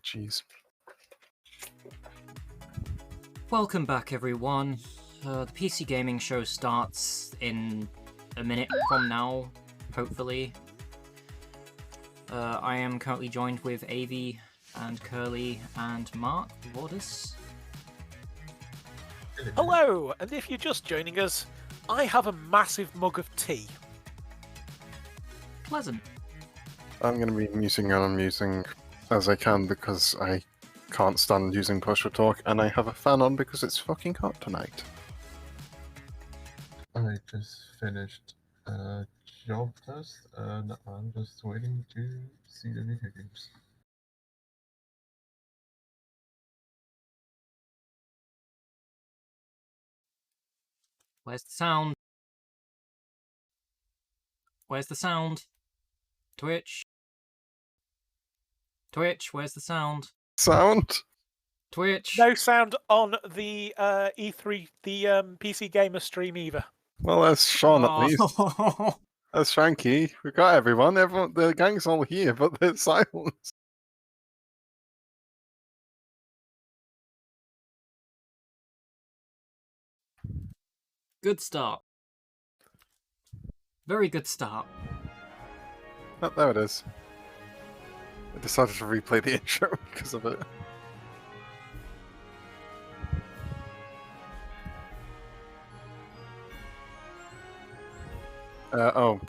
Jeez. Welcome back, everyone. The PC Gaming Show starts in a minute from now, hopefully. I am currently joined with Avie and Curly and Mark, Vordus. Hello, and if you're just joining us, I have a massive mug of tea. Pleasant. I'm going to be muting and unmuting as I can because I can't stand using push to talk, and I have a fan on because it's fucking hot tonight. I just finished a job test and I'm just waiting to see any hiccups. Where's the sound? Where's the sound? Twitch? Twitch, where's the sound? Sound? Twitch? No sound on the E3, the PC Gamer stream either. Well, there's Sean at least. Oh. There's Frankie. We've got everyone. Everyone, the gang's all here, but they're silent. Good start. Very good start. Oh, there it is. I decided to replay the intro because of it. Oh,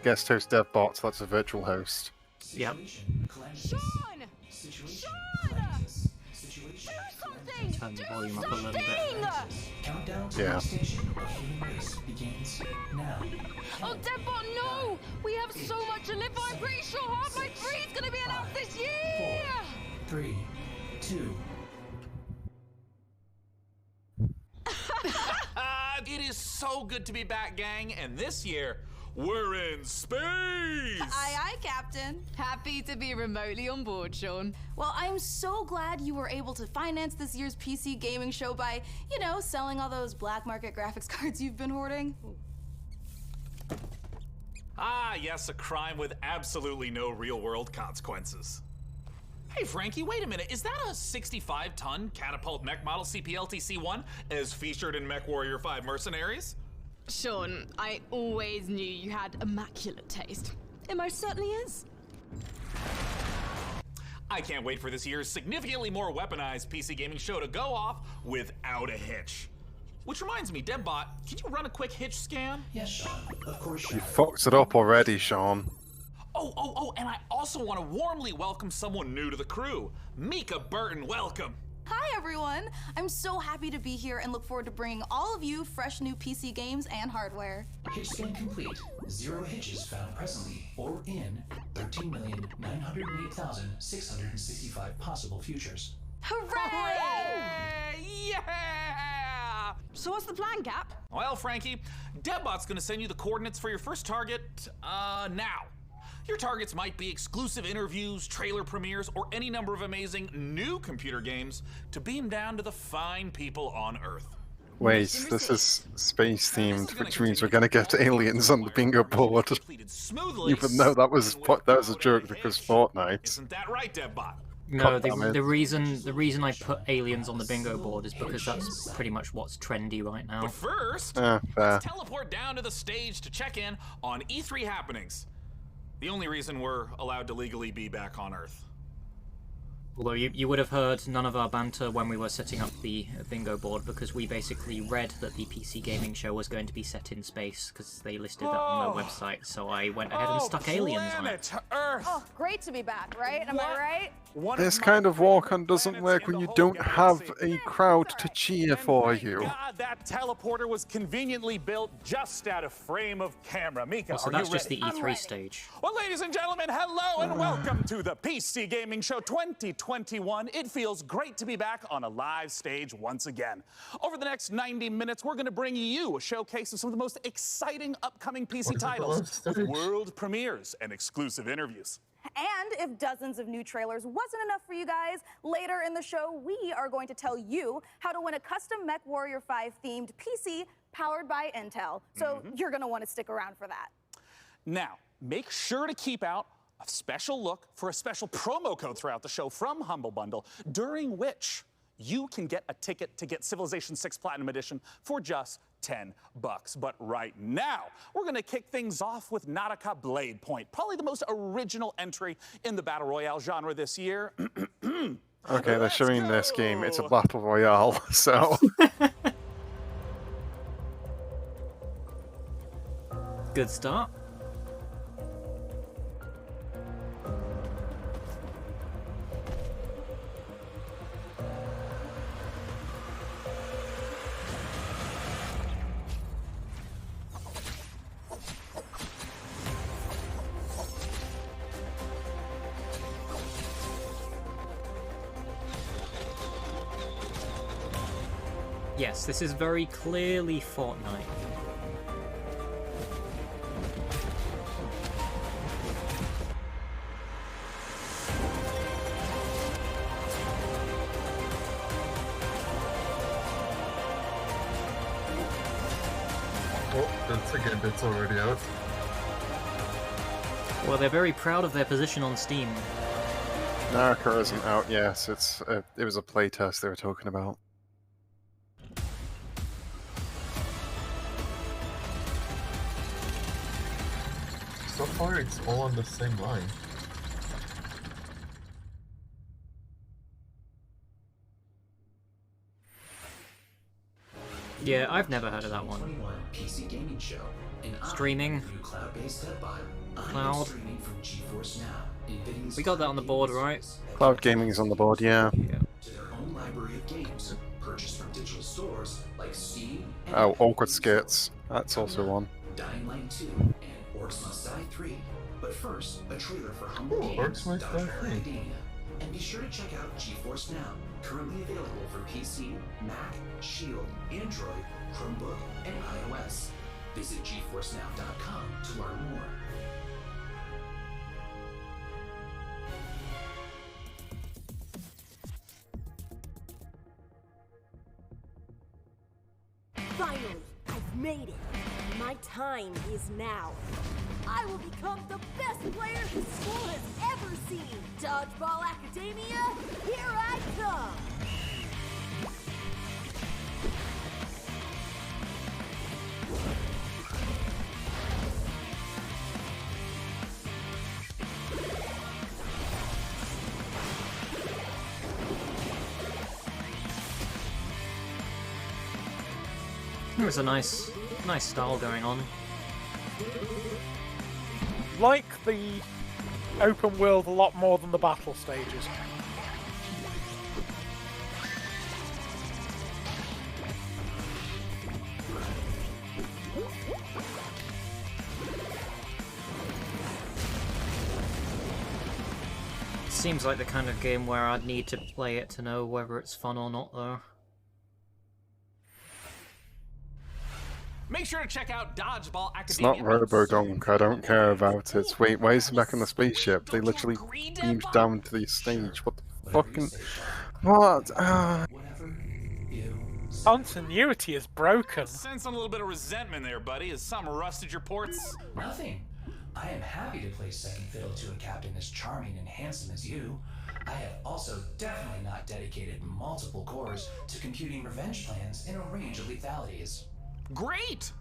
guest host DevBot, so that's a virtual host. Yep. Sean! Turn the volume up a little bit. Countdown to Yeah. the station of human race begins now. Oh, Deadbot, no! We have so much to live for. I'm pretty sure Half-Life 3 is going to be announced this year! 4, 3, 2. It is so good to be back, gang, and this year, we're in space! Aye, aye, Captain. Happy to be remotely on board, Sean. Well, I'm so glad you were able to finance this year's PC gaming show by, you know, selling all those black market graphics cards you've been hoarding. Ah, yes, a crime with absolutely no real-world consequences. Hey, Frankie, wait a minute. Is that a 65-ton catapult mech model CPLTC-1 as featured in MechWarrior 5 Mercenaries? Sean, I always knew you had immaculate taste. It most certainly is. I can't wait for this year's significantly more weaponized PC gaming show to go off without a hitch. Which reminds me, DevBot, can you run a quick hitch scan? Yes, Sean. Of course, You Sean. fucked it up already, Sean. Oh, and I also want to warmly welcome someone new to the crew. Mika Burton, welcome. Hi, everyone. I'm so happy to be here and look forward to bringing all of you fresh new PC games and hardware. Hitch scan complete. 0 hitches found presently or in 13,908,665 possible futures. Hooray! Yeah! So what's the plan, Cap? Well, Frankie, DevBot's gonna send you the coordinates for your first target, now. Your targets might be exclusive interviews, trailer premieres, or any number of amazing new computer games to beam down to the fine people on Earth. Wait, this is space themed, which means we're gonna get aliens on the bingo board. Even though that was a joke because Fortnite. Isn't that right, DevBot? No, God damn it. the reason I put aliens on the bingo board is because that's pretty much what's trendy right now. But first, Fair. let's teleport down to the stage to check in on E3 happenings. The only reason we're allowed to legally be back on Earth. Although you would have heard none of our banter when we were setting up the bingo board because we basically read that the PC Gaming Show was going to be set in space because they listed that on their website, so I went ahead and stuck aliens on it. Earth. Oh, great to be back, right? Am I right? This kind of walk-on doesn't work when you don't have a crowd to cheer for you. God, that teleporter was conveniently built just out of frame of camera. Mika, So are that's you just ready? the E3 stage. Well, ladies and gentlemen, hello and welcome to the PC Gaming Show 2021. It feels great to be back on a live stage once again. Over the next 90 minutes, we're going to bring you a showcase of some of the most exciting upcoming PC titles with world premieres and exclusive interviews. And if dozens of new trailers wasn't enough for you guys, later in the show, we are going to tell you how to win a custom MechWarrior 5 themed PC powered by Intel. So you're going to want to stick around for that. Now, make sure to keep out a special look for a special promo code throughout the show from Humble Bundle, during which you can get a ticket to get Civilization 6 Platinum Edition for just $10. But right now, we're going to kick things off with Nautica Blade Point, probably the most original entry in the Battle Royale genre this year. Okay, they're showing this game. It's a Battle Royale, so... Good start. Yes, this is very clearly Fortnite. Oh, that's a game that's already out. Well, they're very proud of their position on Steam. Naraka isn't out, yes. It was a playtest they were talking about. So far, it's all on the same line. Yeah, I've never heard of that one. 2021 PC Gaming Show. And Streaming. new cloud-based headbot. Cloud. Streaming from GeForce Now. Invading We got that on the board, right? Cloud gaming is on the board, yeah. to their own library of games purchased from digital stores like Steam and Oh, Awkward Skits. That's also one. Dying Light 2 and Orcs Must Die 3. But first, a trailer for Humble Ooh, Games, Orcs Must Die Dodgeball 3. Academia. And be sure to check out GeForce Now, currently available for PC, Mac, Shield, Android, Chromebook, and iOS. Visit GeForceNow.com to learn more. Finally, I've made it. My time is now. I will become the best player the school has ever seen. Dodgeball Academia, here I come. There's a nice style going on. Like the open world a lot more than the battle stages. Seems like the kind of game where I'd need to play it to know whether it's fun or not, though. Make sure to check out Dodgeball Academia. It's not Robodonk, I don't care about it. Wait, why is he back in the spaceship? They literally beamed down to the stage. What the fucking... What? Continuity is broken. Sense a little bit of resentment there, buddy. Has something rusted your ports? Nothing. I am happy to play second fiddle to a captain as charming and handsome as you. I have also definitely not dedicated multiple cores to computing revenge plans in a range of lethalities. Great!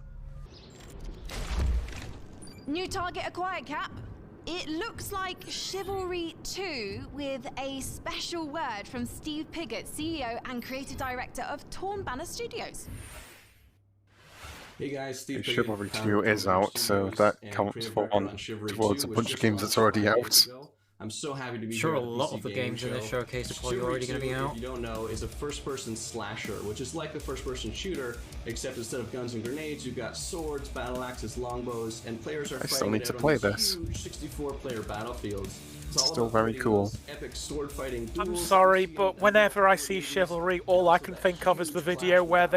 New target acquired, Cap. It looks like Chivalry 2 with a special word from Steve Piggott, CEO and creative director of Torn Banner Studios. Hey guys, Steve Piggott, Chivalry founder 2 of is Torn Banner out, so Studios that and counts creative for director one on Chivalry towards 2, a which bunch of just games launched that's already 5 out. days ago. I'm so happy to be Sure, here a at the lot PC of the Gaming games in this Show. showcase are probably Chivalry already going to 2, be out. if you don't know, is a first-person slasher, which is like the first-person shooter, except instead of guns and grenades, you've got swords, battle axes, longbows, and players are I still fighting need it to out play on these this. huge 64-player battlefields. It's all Still about very fighting cool. those epic sword-fighting I'm duels. sorry, but whenever I see Chivalry, all I can think of is the video where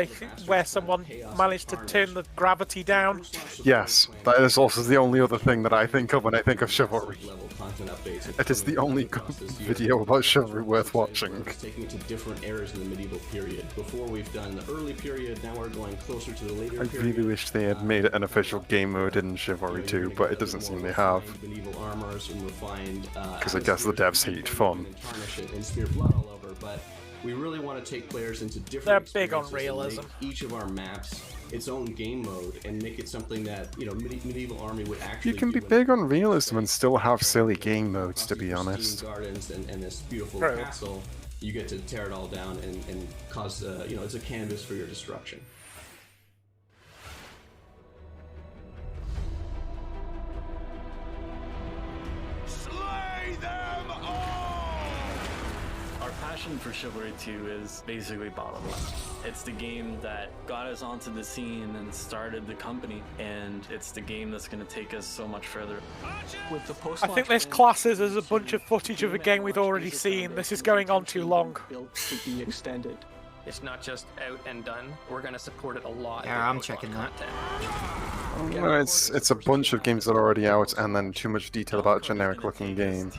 someone managed to turn the gravity down. Yes, that is also the only other thing that I think of when I think of Chivalry. Level content content updates. It is the only good video about chivalry worth watching. Taking it to different eras in the medieval period. Before we've done the early period, now we're going closer to the later I period. really wish they had made it an official game mode in Chivalry 2, but it doesn't seem they have. Medieval armors and refined. Because I guess the devs hate fun. And tarnish it and smear blood all over, but we really want to take players into different. They're big on experiences and realism. make each of our maps its own game mode and make it something that, you know, medieval army would actually. You can be do big on realism and still have silly game modes, to be honest. Gardens and this beautiful True. castle. You get to tear it all down and cause, you know, it's a canvas for your destruction. Slay them all! Our passion for Chivalry 2 is basically bottom line. It's the game that got us onto the scene and started the company, and it's the game that's going to take us so much further. With the I think this classes as a bunch of footage of a game we've already seen. This is going on too long. Built to be extended. It's not just out and done. We're going to support it a lot. Yeah, I'm checking that. No, it's a bunch of games that are already out, and then too much detail about a generic-looking game.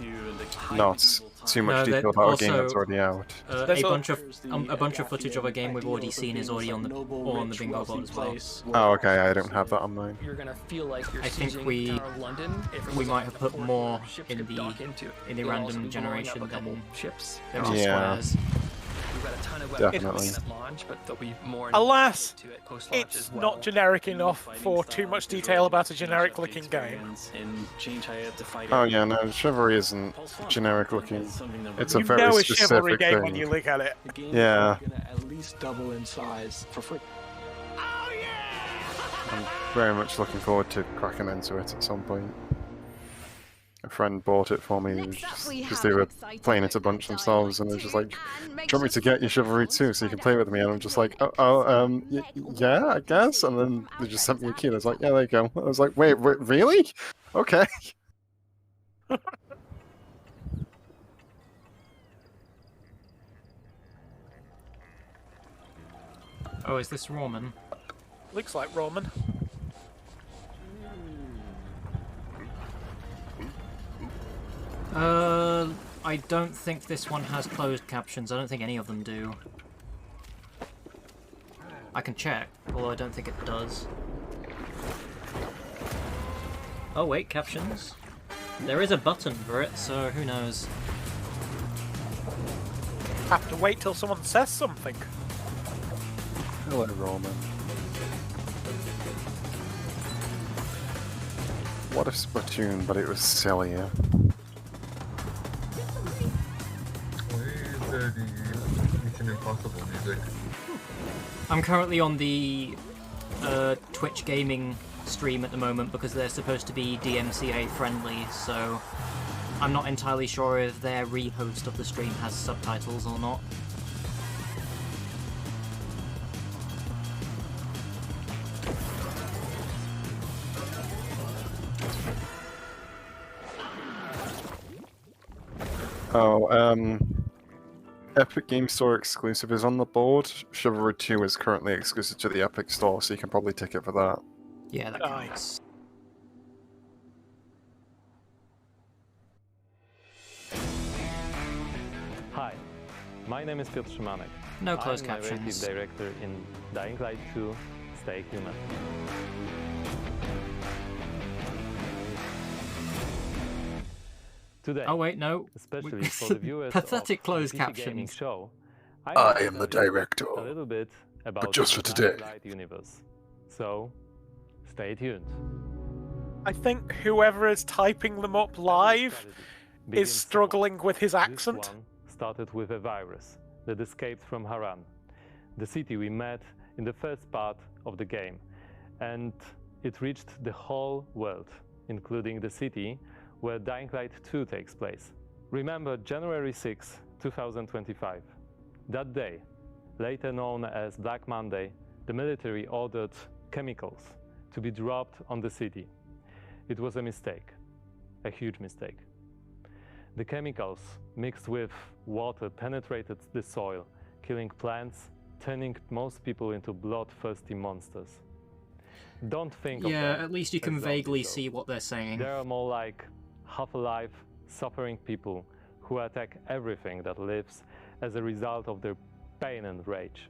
Not too much detail about a game that's already out. A bunch of footage of a game we've already seen is already on the bingo board as well. Oh, okay, I don't have that on mine. You're going to feel like you're I think we might have put more in the random generation than our squares. We've got a ton of Definitely. at launch, but there'll be more. Alas, to it post-launch it's as well. not generic enough for too much detail about a generic-looking game. Oh yeah, no, Chivalry isn't generic-looking. It's a You very know a specific chivalry game thing. when you look at it. Yeah. At least double in size for free. I'm very much looking forward to cracking into it at some point. A friend bought it for me because they were playing it a bunch themselves, and they're just like, "Do you want me to get you Chivalry 2 so you can play with me?" And I'm just like, yeah, I guess." And then they just sent me a key. And I was like, "Yeah, there you go." I was like, "Wait, really? Okay." Oh, is this Roman? Looks like Roman. I don't think this one has closed captions. I don't think any of them do. I can check, although I don't think it does. Oh wait, captions. There is a button for it, so who knows. Have to wait till someone says something. Hello, Roman. What if Splatoon, but it was sillier? The Mission Impossible music. I'm currently on the Twitch gaming stream at the moment because they're supposed to be DMCA friendly, so I'm not entirely sure if their rehost of the stream has subtitles or not. Oh, Epic Game Store exclusive is on the board. Chivalry 2 is currently exclusive to the Epic Store, so you can probably tick it for that. Yeah, that counts. Hi, my name is Piotr Szymanek. No closed I'm captions. narrative director in Dying Light 2, Stay Human. Today, Oh wait, no. especially for the viewers Pathetic of closed the PC Gaming captions. Show, I am the director, a little bit about just the for Dying today. Light universe. So, stay tuned. I think whoever is typing them up live is struggling with his accent. This one started with a virus that escaped from Haran, the city we met in the first part of the game, and it reached the whole world, including the city where Dying Light 2 takes place. Remember January 6, 2025. That day, later known as Black Monday, the military ordered chemicals to be dropped on the city. It was a mistake, a huge mistake. The chemicals mixed with water penetrated the soil, killing plants, turning most people into bloodthirsty monsters. Don't think of Yeah, them at least you can as vaguely zombies, see what they're saying. though. They are more like half alive, suffering people who attack everything that lives as a result of their pain and rage.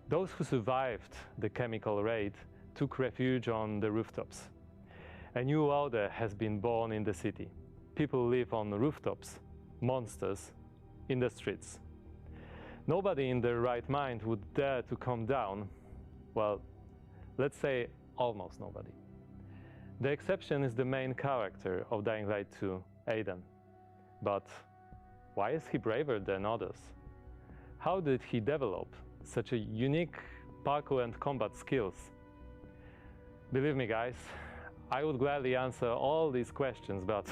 Those who survived the chemical raid took refuge on the rooftops. A new order has been born in the city. People live on rooftops, monsters in the streets. Nobody in their right mind would dare to come down. Well, let's say almost nobody. The exception is the main character of Dying Light 2, Aiden. But why is he braver than others? How did he develop such a unique parkour and combat skills? Believe me, guys, I would gladly answer all these questions, but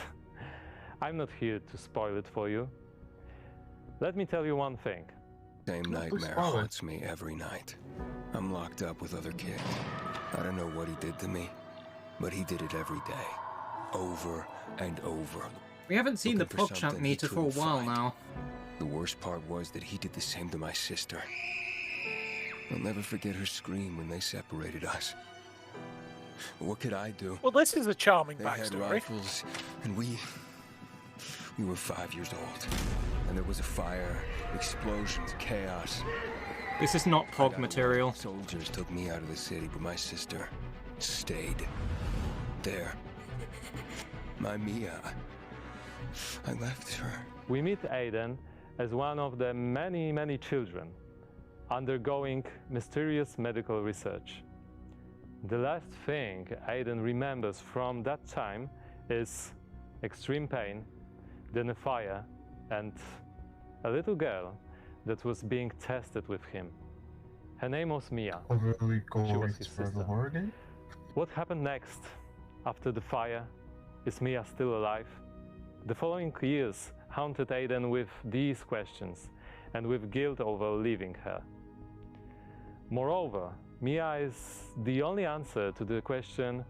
I'm not here to spoil it for you. Let me tell you one thing. Same nightmare haunts me every night. I'm locked up with other kids. I don't know what he did to me, but he did it every day. Over and over. We haven't seen the PogChamp meter for a while now. The worst part was that he did the same to my sister. I'll never forget her scream when they separated us. What could I do? Well, this is a charming They had backstory. rifles, and we were 5 years old. And there was a fire, explosions, chaos. This is not Pog material. Soldiers took me out of the city, but my sister stayed there. My Mia. I left her. We meet Aiden as one of the many children undergoing mysterious medical research. The last thing Aiden remembers from that time is extreme pain, then a fire, and a little girl that was being tested with him. Her name was Mia. Are we She was going his for the sister. horror game? What happened next after the fire? Is Mia still alive? The following years haunted Aiden with these questions and with guilt over leaving her. Moreover, Mia is the only answer to the question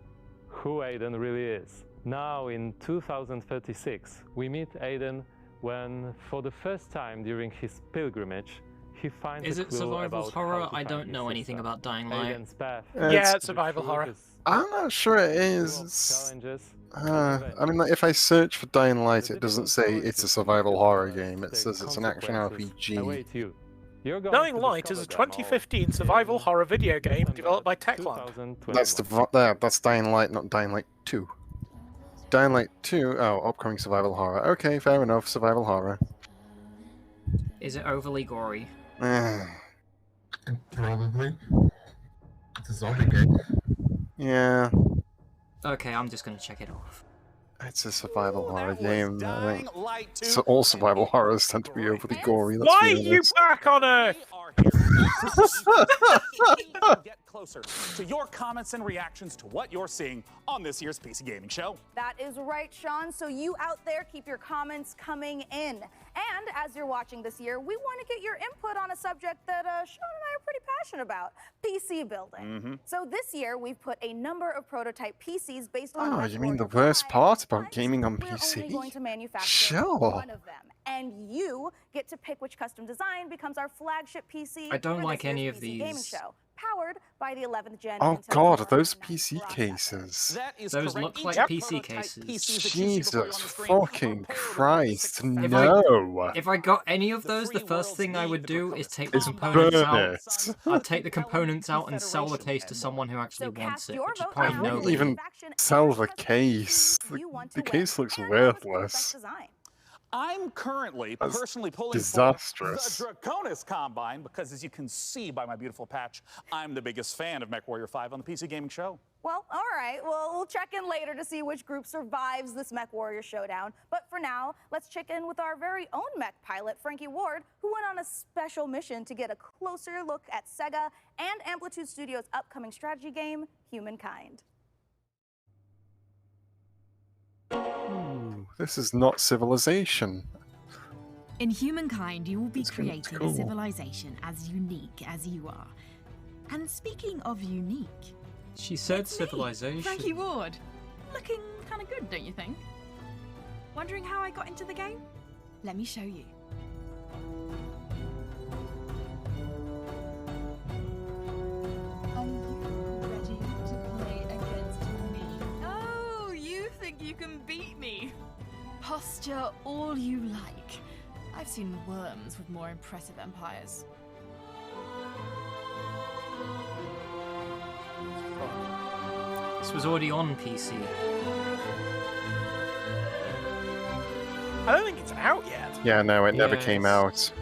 who Aiden really is. Now in 2036, we meet Aiden when, for the first time during his pilgrimage, he finds Is a it clue survival about horror? how to I find don't his know anything sister. about Dying Light. Aiden's path Yeah, to it's the survival truth horror. is I'm not sure it is. challenges. I mean, like, if I search for Dying Light, it doesn't say it's a survival horror game. It says it's an action RPG. Await you. You're going Dying to Light is a discover them all 2015 survival horror video game developed by Techland. 2021. That's that's Dying Light, not Dying Light 2. Dying Light 2, oh, upcoming survival horror. Okay, fair enough, survival horror. Is it overly gory? Probably. It's a zombie game. Yeah, Okay, I'm just gonna check it off. it's a survival horror game. I Dying think Light 2. so all survival horrors tend to be overly gory. Let's Why be are you honest. back on Earth? Get closer to your comments and reactions to what you're seeing on this year's PC Gaming Show. That is right, Sean. So you out there, keep your comments coming in. And as you're watching this year, we want to get your input on a subject that Sean and I are pretty passionate about, PC building. So this year, we've put a number of prototype PCs based on... Oh, you mean the worst part about gaming on We're only going PC? to manufacture Sure. one of them. And you get to pick which custom design becomes our flagship PC I don't for like this any year's of PC Gaming these. Show, powered by the 11th gen Oh Intel god, Core those i9 PC processor. cases. That is Those correct. look like Each PC prototype cases. PCs that you see before you on Jesus the screen fucking are paired Christ, with no! If I got any of those, the free first world's thing I need would do for is take the It's components burn out. it. I'd take the components out and sell the case to someone who actually So wants cast it, your which is vote probably now. Wouldn't nobody. even sell the case. You want The to case win. looks And whoever's got the best worthless. design. I'm currently That's personally pulling disastrous. for the Draconis Combine because, as you can see by my beautiful patch, I'm the biggest fan of MechWarrior 5 on the PC Gaming Show. Well, all right. Well, we'll check in later to see which group survives this Mech Warrior Showdown. But for now, let's check in with our very own mech pilot, Frankie Ward, who went on a special mission to get a closer look at Sega and Amplitude Studios' upcoming strategy game, Humankind. Ooh, this is not Civilization. In Humankind, you will be It's gonna be creating cool. a civilization as unique as you are. And speaking of unique, She said it's me, civilization. Frankie Ward. Looking kind of good, don't you think? Wondering how I got into the game? Let me show you. Are you ready to play against me? Oh, you think you can beat me? posture all you like. I've seen worms with more impressive empires. This was already on PC. I don't think it's out yet. Yeah, no, it never Yeah, came out.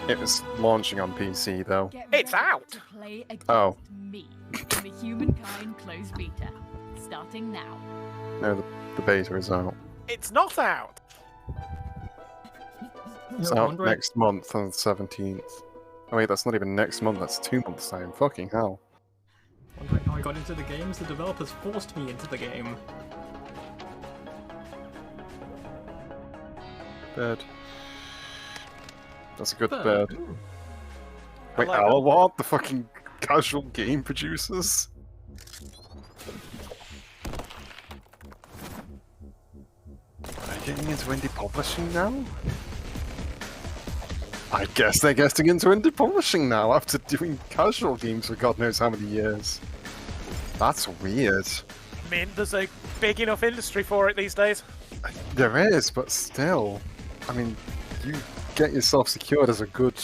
It was launching on PC though. It's out. To play against Oh. me in the Humankind closed beta, starting now. No, the beta is out. It's not out. It's Yeah, out wondering- next month on the 17th. Oh wait, that's not even next month, that's 2 months time. Fucking hell. Wondering how I got into the games. The developers forced me into the game. Bird. That's a good Bird. bird. Wait, like Al, what? The fucking casual game producers? Are they getting into indie publishing now? I guess they're getting into indie publishing now after doing casual games for God knows how many years. That's weird. I mean, there's a big enough industry for it these days. There is, but still. I mean, you get yourself secured as a good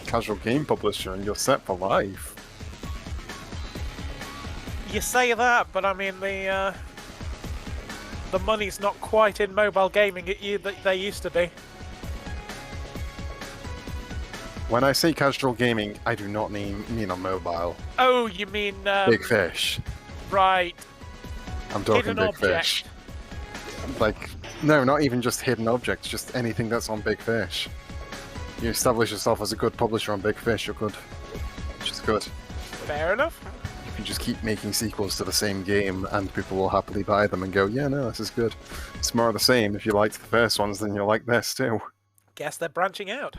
casual game publisher and you're set for life. You say that, but I mean the money's not quite in mobile gaming that they used to be. When I say casual gaming, I do not mean on mobile. Oh, you mean Big Fish. Right. I'm talking Hidden Big object. Fish. Like, no, not even just hidden objects, just anything that's on Big Fish. You establish yourself as a good publisher on Big Fish, you're good. Which is good. Fair enough. You can just keep making sequels to the same game and people will happily buy them and go, yeah, no, this is good. It's more of the same. If you liked the first ones, then you'll like this too. Guess they're branching out.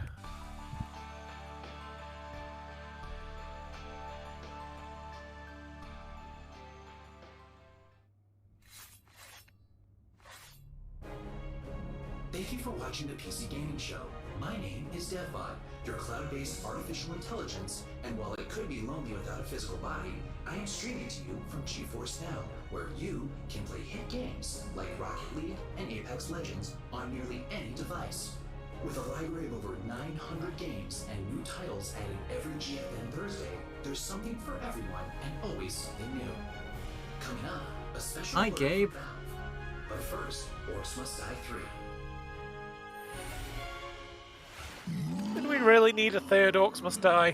Thank you for watching the PC Gaming Show. My name is DevBot, your cloud-based artificial intelligence, and while it could be lonely without a physical body, I am streaming to you from GeForce Now, where you can play hit games like Rocket League and Apex Legends on nearly any device. With a library of over 900 games and new titles added every GFN Thursday, there's something for everyone and always something new. Coming up, a special Hi, alert Gabe. from Valve. But first, Orcs Must Die 3. Did we really need a third Orcs Must Die?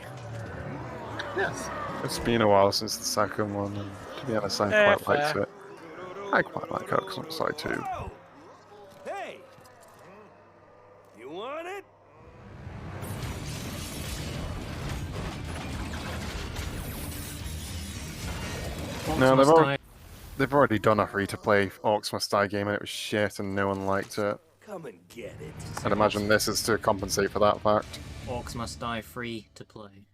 Yes. It's been a while since the second one, and to be honest, I quite liked it. I quite like Orcs Must Die too. Hey! You want it? No, they've already done a free-to-play Orcs Must Die game and it was shit and no one liked it. Come and get it. I'd imagine this is to compensate for that fact. Orcs Must Die free to play.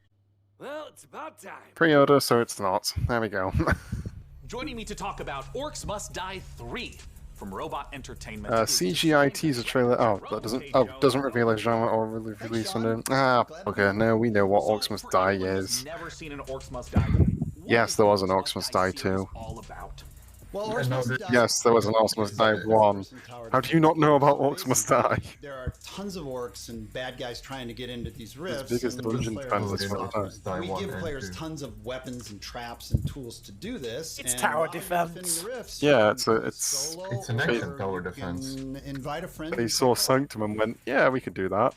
Well, it's about time. Pre-order, so it's not. There we go. Joining me to talk about Orcs Must Die 3 from Robot Entertainment. CGI teaser trailer. Oh, that doesn't reveal a genre or release window. Okay, no, we know what Orcs Must Die is. Never seen an Orcs Must Die game. Yes, there was an Orcs Must Die 2. All about. Well, Orcs Must Die. Yes, there was an Orcs Must Die 1. How do you not know about Orcs Must Die? There are tons of orcs and bad guys trying to get into these rifts. big as and Dungeon players- Defenders for the time. We give players tons of weapons and traps and tools to do this. It's and tower while you're defense. defending the rifts, Yeah, you it's can it's solo It's an or excellent tower you defense. can invite a friend. But he saw Sanctum and went, yeah, we could do that.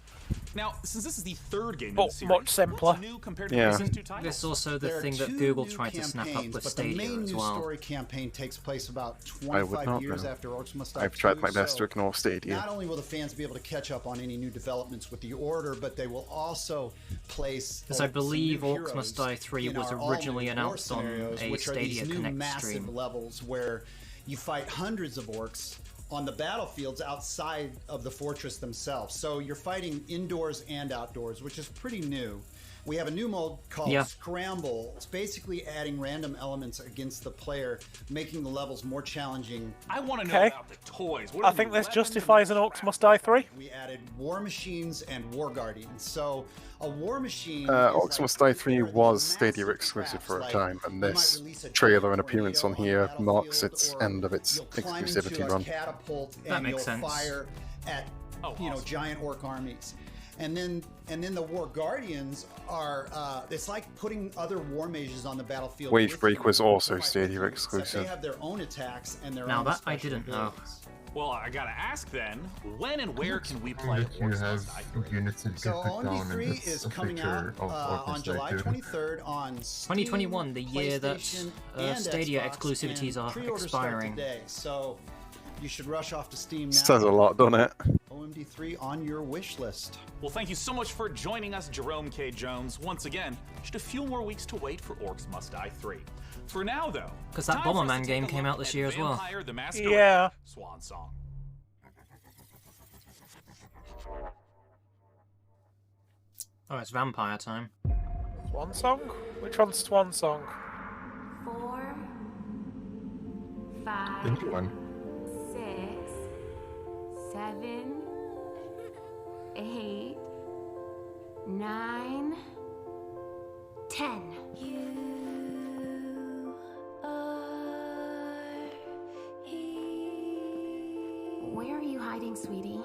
Now, since this is the third game in But the series, much simpler. what's new compared to Yeah. the recent two titles? This is also the There are thing that two Google new tried to snap up campaigns, with but the Stadia main as new well. story campaign takes place about I would 25 not years know. after Orcs Must Die I've tried 2, my best so to ignore Stadia. Not only will the fans be able to catch up on any new developments with the Order, but they will also place. Because I some believe new Orcs Must heroes Die 3 in was our originally all-new war announced on scenarios, a which are Stadia these new Connect massive stream. levels where you fight hundreds of orcs on the battlefields outside of the fortress themselves. So you're fighting indoors and outdoors, which is pretty new. We have a new mode called Yeah. Scramble. It's basically adding random elements against the player, making the levels more challenging. I want to know about the toys. What I are think the this weapons justifies an Orcs Must Die 3. We added War Machines and War Guardians. So a War Machine. Orcs Must Die 3 was Stadia exclusive for a time, and this trailer and appearance on here marks its end of its exclusivity run. Catapult That and makes you'll sense. fire at giant orc armies. And then the War Guardians are it's like putting other war mages on the battlefield. with Wagebreak you. was also Stadia Except exclusive. they have their own attacks and their Now own that I special didn't know. abilities. Well, I gotta ask then, when and where can we play That you Orcs have Must Die 3? units that you So can put down, and OMD3 it's is a coming picture out of on Orcs July Die 2. 23rd on Steam, 2021, the year that PlayStation, and Stadia Xbox, exclusivities and are pre-orders start expiring. today. So you should rush off to Steam now. Says a lot, doesn't it? OMD3 on your wish list. Well, thank you so much for joining us, Jerome K. Jones. Once again, just a few more weeks to wait for Orcs Must Die 3. For now, though, Because that time for us Bomberman to game take a came look out this at year as well. Vampire the Masquerade Yeah. Swan Song. Oh, it's vampire time. Swan Song? Which one's Swan Song? 4, 5, The new one. 6, 7, 8, 9, 10. Where are you hiding, sweetie?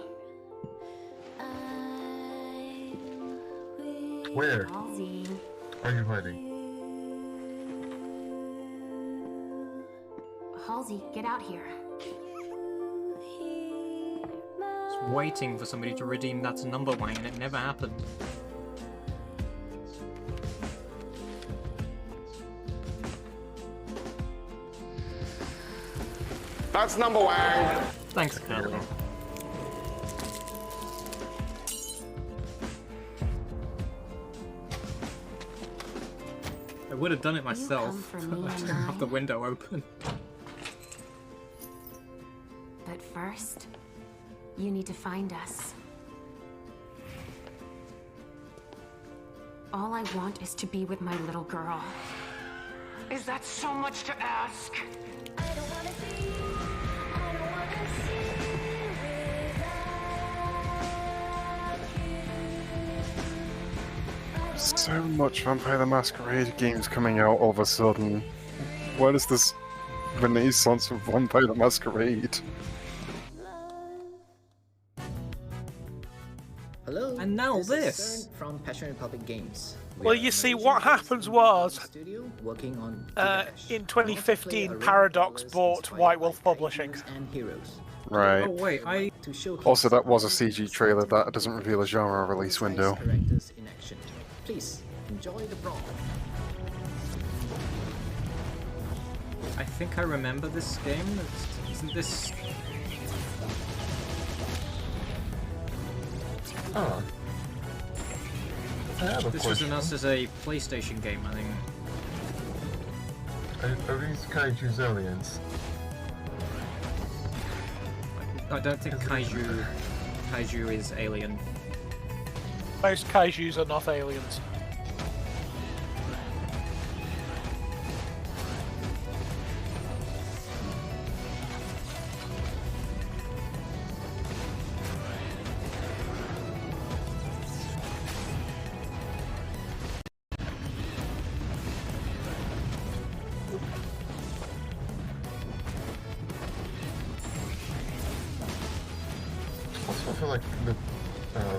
Where Halsey. are you hiding? Halsey, get out here. It's waiting for somebody to redeem that number wang, and it never happened. That's number one. Thanks, Kelly. I would have done it myself, for but me I and didn't have the I? window open. But first, you need to find us. All I want is to be with my little girl. Is that so much to ask? So much Vampire the Masquerade games coming out all of a sudden. What is this renaissance of Vampire the Masquerade? Hello. And now is this. Cern from Passion Republic Games. We Well, are you a see, Malaysian what happens was, studio working on in 2015, Paradox bought White Wolf Publishing. and heroes. Right. Oh wait, I... To showcase Also, that was a CG trailer that doesn't reveal a genre release window. characters in action. Please enjoy the brawl. I think I remember this game. Isn't this... Oh. I have a This was question. announced as a PlayStation game, I think. Are these Kaiju's aliens? I don't think Kaiju is alien. Most kaijus are not aliens. Also, I feel like the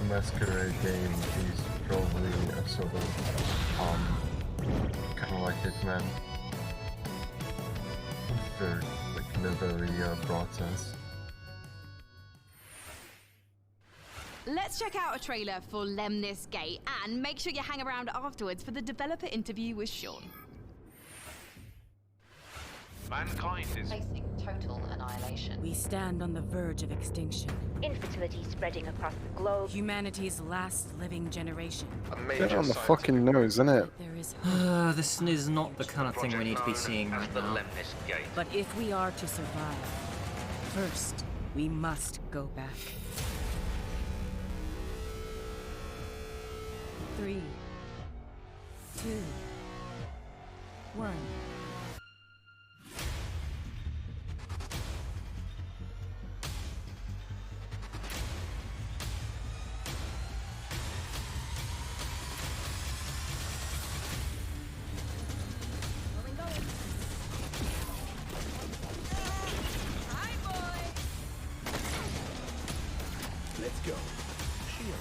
Masquerade game is probably a sort of kind of like Hitman. Very, like, in a very broad sense. Let's check out a trailer for Lemnis Gate and make sure you hang around afterwards for the developer interview with Sean. Mankind is facing total annihilation. We stand on the verge of extinction. Infertility spreading across the globe. Humanity's last living generation. Get on the fucking nose, isn't it? There is This is not the kind of thing we need to be seeing right now. But if we are to survive, first we must go back. 3, 2, 1. Let's go. Shield.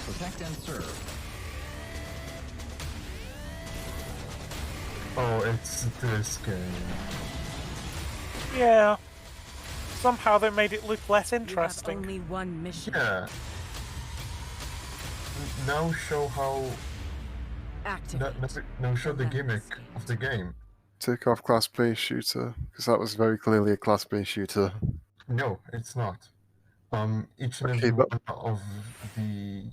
Protect and serve. Oh, it's this game. Yeah. Somehow they made it look less interesting. Only one mission. Yeah. Now show how. Now show the gimmick of the game. Take off class-based shooter, because that was very clearly a class-based shooter. No, it's not. Each and Okay, every but- one of the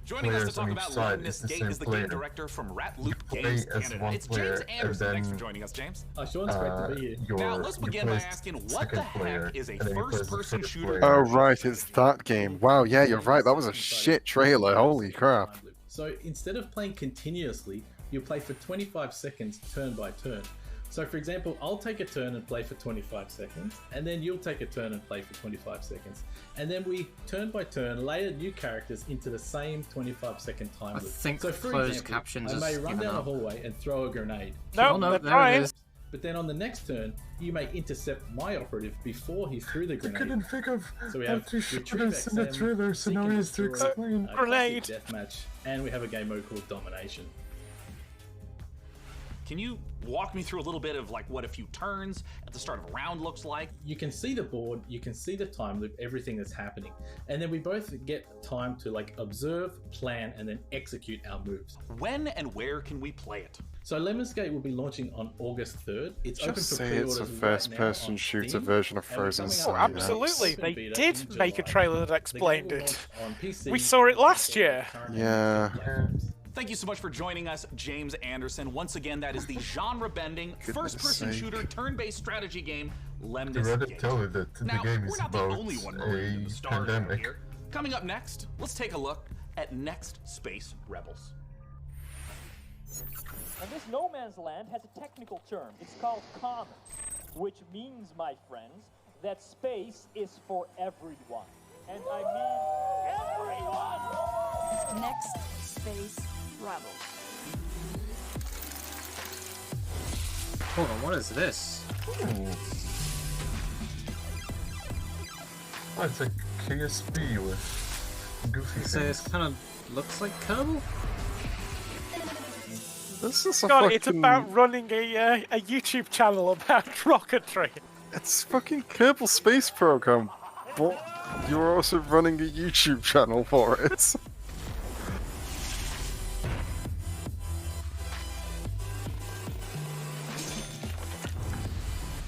Joining us players to talk on each about side Madness is the Gate same is the player. game director from Rat You Loop play Games as Canada. one It's player, James and Anderson. Thanks for then, joining us, James. Oh, Sean, it's great to be here. Now, let's begin by asking what the heck is a first-person shooter? Oh right, it's that game. Wow, yeah, you're right. That was a shit trailer. Holy crap. So instead of playing continuously, you'll play for 25 seconds turn by turn. So for example, I'll take a turn and play for 25 seconds, and then you'll take a turn and play for 25 seconds. And then we, turn by turn, layer new characters into the same 25-second time loop. I think so for closed example, captions I may is run given down a up. hallway and throw a grenade. No, no, they're there trying. it is. But then on the next turn, you may intercept my operative before he threw the I grenade. couldn't think of So we how have to shoot Retrieve this in the XM, trailer, so Seek now and he has to Destroy, explain. a Grenade. classic deathmatch, and we have a game mode called Domination. Can you walk me through a little bit of like what a few turns at the start of a round looks like? You can see the board, you can see the time loop, everything that's happening. And then we both get time to like observe, plan, and then execute our moves. When and where can we play it? So Lemon's Gate will be launching on August 3rd. It's open Just for say it's a pre-orders right first-person now on shooter Steam, version of and we're Frozen coming Sun. out Oh, with absolutely. Open They Beta did in make a July. trailer that The game explained will it. launch on PC, We saw it last year. Yeah. Thank you so much for joining us, James Anderson. Once again, that is the genre-bending, Goodness first-person sake. shooter, turn-based strategy game, The Lemnis Reddit Gate. tell you that the Now, game we're is not the about only one believing in a the stars out pandemic. here. Coming up next, let's take a look at Next Space Rebels. And this no man's land has a technical term. It's called commons, which means, my friends, that space is for everyone. And I mean everyone! Next Space Rebels. Hold on, what is this? Oh, it's a KSP with goofy So it things. kind of looks like Kerbal? This is a God, fucking... it's about running a YouTube channel about rocketry. It's fucking Kerbal Space Program, but you're also running a YouTube channel for it.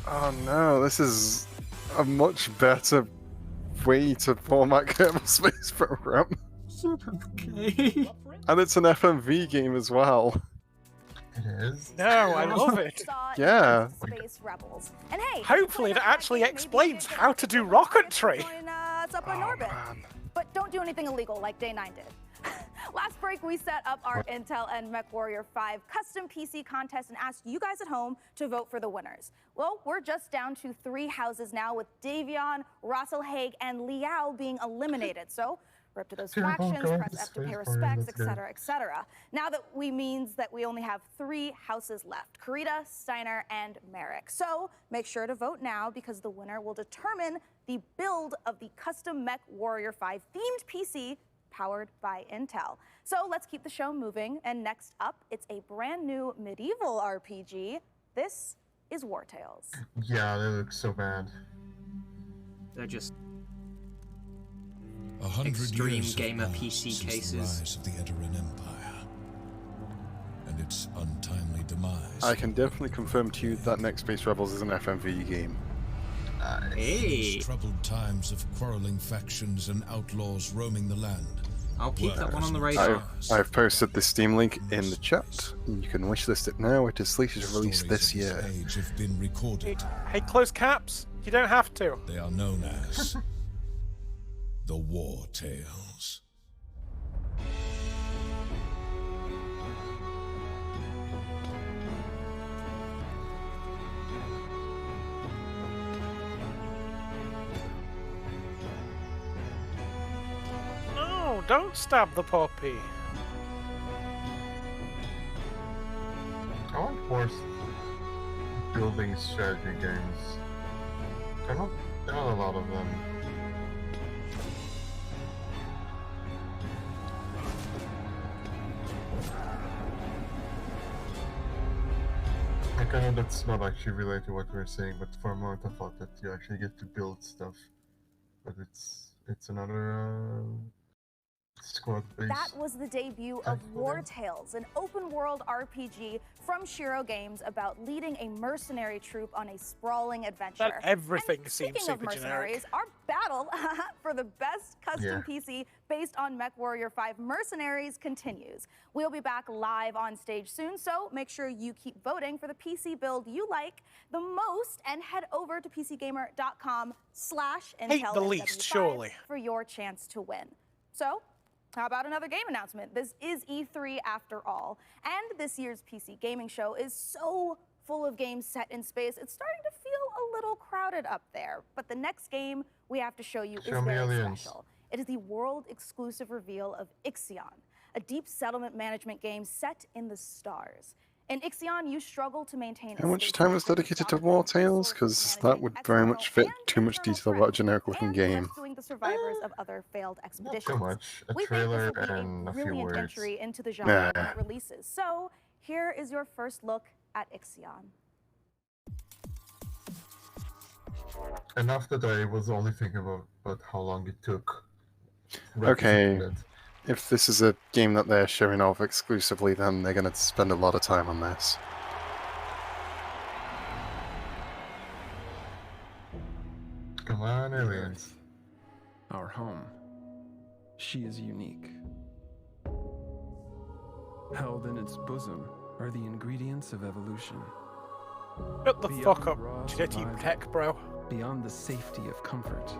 Oh no, this is a much better way to format Kerbal Space Program. Okay. And it's an FMV game as well. It is. No, I love it. Yeah. Space Rebels. And hey, Hopefully it actually explains how to do rocketry. join us up in orbit. But don't do anything illegal like Day 9 did. Last break, we set up our Intel and MechWarrior 5 custom PC contest and asked you guys at home to vote for the winners. Well, we're just down to 3 houses now, with Davion, Russell Haig, and Liao being eliminated. So, rip to those Terrible factions, going press to F to pay space respects, let's go. etc., etc. Now that means that we only have 3 houses left: Karita, Steiner, and Merrick. So make sure to vote now, because the winner will determine the build of the custom MechWarrior 5 themed PC powered by Intel. So let's keep the show moving. And next up, it's a brand new medieval RPG. This is War Tales. Yeah, they look so bad. They're just 100 extreme years have gamer passed PC since cases. the rise of the Edoran Empire and its untimely demise. I can definitely confirm to you that Next Space Rebels is an FMV game. Hey. Those troubled times of quarreling factions and outlaws roaming the land. I'll keep that one on the I've, radar. I've posted the Steam link in the chat. You can wishlist it now. It is slated to release this year. Age have been recorded. Hey, close caps. You don't have to. They are known as the War Tales. don't stab the puppy. I want more building strategy games. There are not a lot of them. I know that's not actually related to what we're saying, but for a moment I thought that you actually get to build stuff. But it's another squad-based. That was the debut of War Tales, an open-world RPG from Shiro Games about leading a mercenary troop on a sprawling adventure. That everything and seems speaking of super mercenaries, generic. our battle for the best custom PC based on MechWarrior 5 Mercenaries continues. We'll be back live on stage soon, so make sure you keep voting for the PC build you like the most and head over to pcgamer.com/Intel the least, surely. for your chance to win. So, how about another game announcement? This is E3 after all, and this year's PC gaming show is so full of games set in space, it's starting to feel a little crowded up there. But the next game we have to show you is very special. It is the world-exclusive reveal of Ixion, a deep settlement management game set in the stars. In Ixion, you struggle to maintain. How much time was dedicated to War Tales? Because that would very much fit too much detail about a generic-looking game. Rescuing the survivors of other failed expeditions. Too much. A We trailer think this will be and a a few brilliant words. entry into the genre when it releases. So here is your first look at Ixion. And after that, I was only thinking about how long it took. Okay, representing it. if this is a game that they're showing off exclusively, then they're going to spend a lot of time on this. Come on, aliens. Our home. She is unique. Held in its bosom are the ingredients of evolution. Shut the Beyond fuck up, raw shitty survival, tech, bro. Beyond the safety of comfort,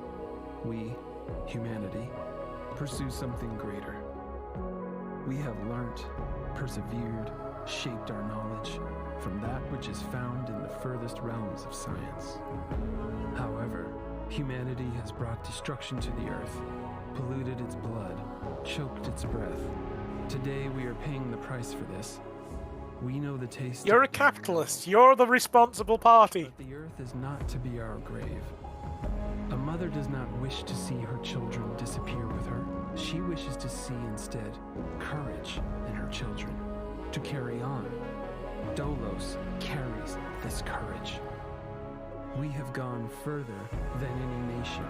we, humanity, pursue something greater. We have learnt, persevered, shaped our knowledge from that which is found in the furthest realms of science. However, humanity has brought destruction to the earth, polluted its blood, choked its breath. Today we are paying the price for this. We know the taste. You're a capitalist. You're the responsible party. But the earth is not to be our grave. A mother does not wish to see her children disappear with her. She wishes to see instead courage in her children, to carry on. Dolos carries this courage. We have gone further than any nation,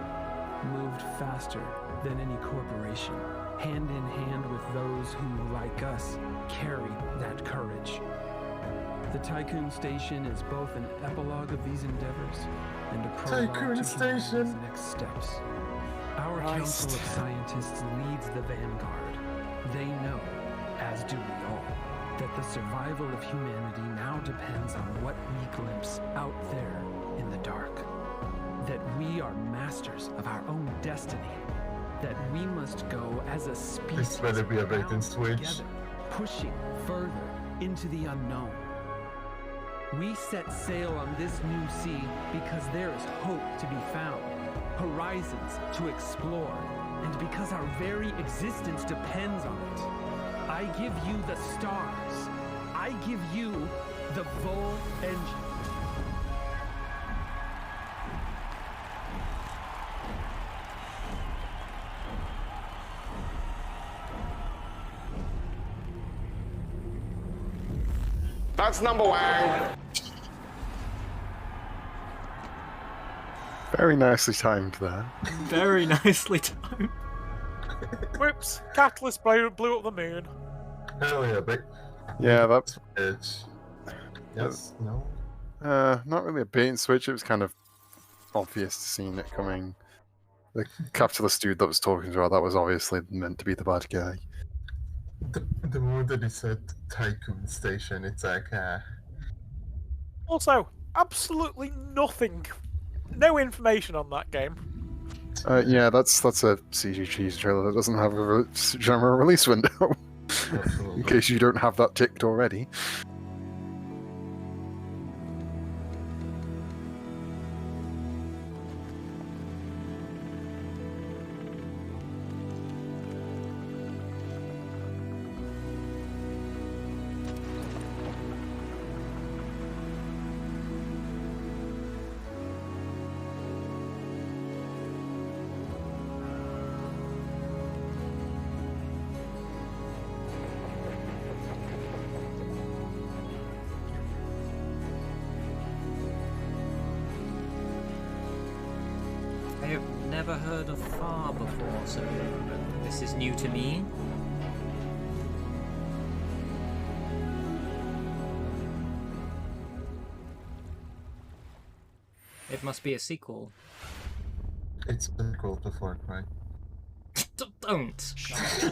moved faster than any corporation, hand in hand with those who, like us, carry that courage. The Tycoon Station is both an epilogue of these endeavors and a prologue Tycoon to Station. humanity's next steps. Our Council of Scientists leads the vanguard. They know, as do we all, that the survival of humanity now depends on what we glimpse out there in the dark. That we are masters of our own destiny. That we must go as a species, This better be a bait bound and switch. together, pushing further into the unknown. We set sail on this new sea because there is hope to be found, horizons to explore, and because our very existence depends on it. I give you the stars. I give you the Vol engine. That's number one. Very nicely timed there. Very nicely timed. Whoops! Catalyst blew up the moon. Hell yeah, bait. Yeah, that's... It's... Yes, no? Not really a bait and switch, it was kind of obvious seeing it coming. The capitalist dude that was talking to her, that was obviously meant to be the bad guy. The moment that he said Tycoon Station, it's like, Also, absolutely nothing. No information on that game. Yeah, that's a CG cheese trailer that doesn't have a genre release window. In case you don't have that ticked already. never heard of Far before, so this is new to me. It must be a sequel. It's a sequel to Far Cry. Don't!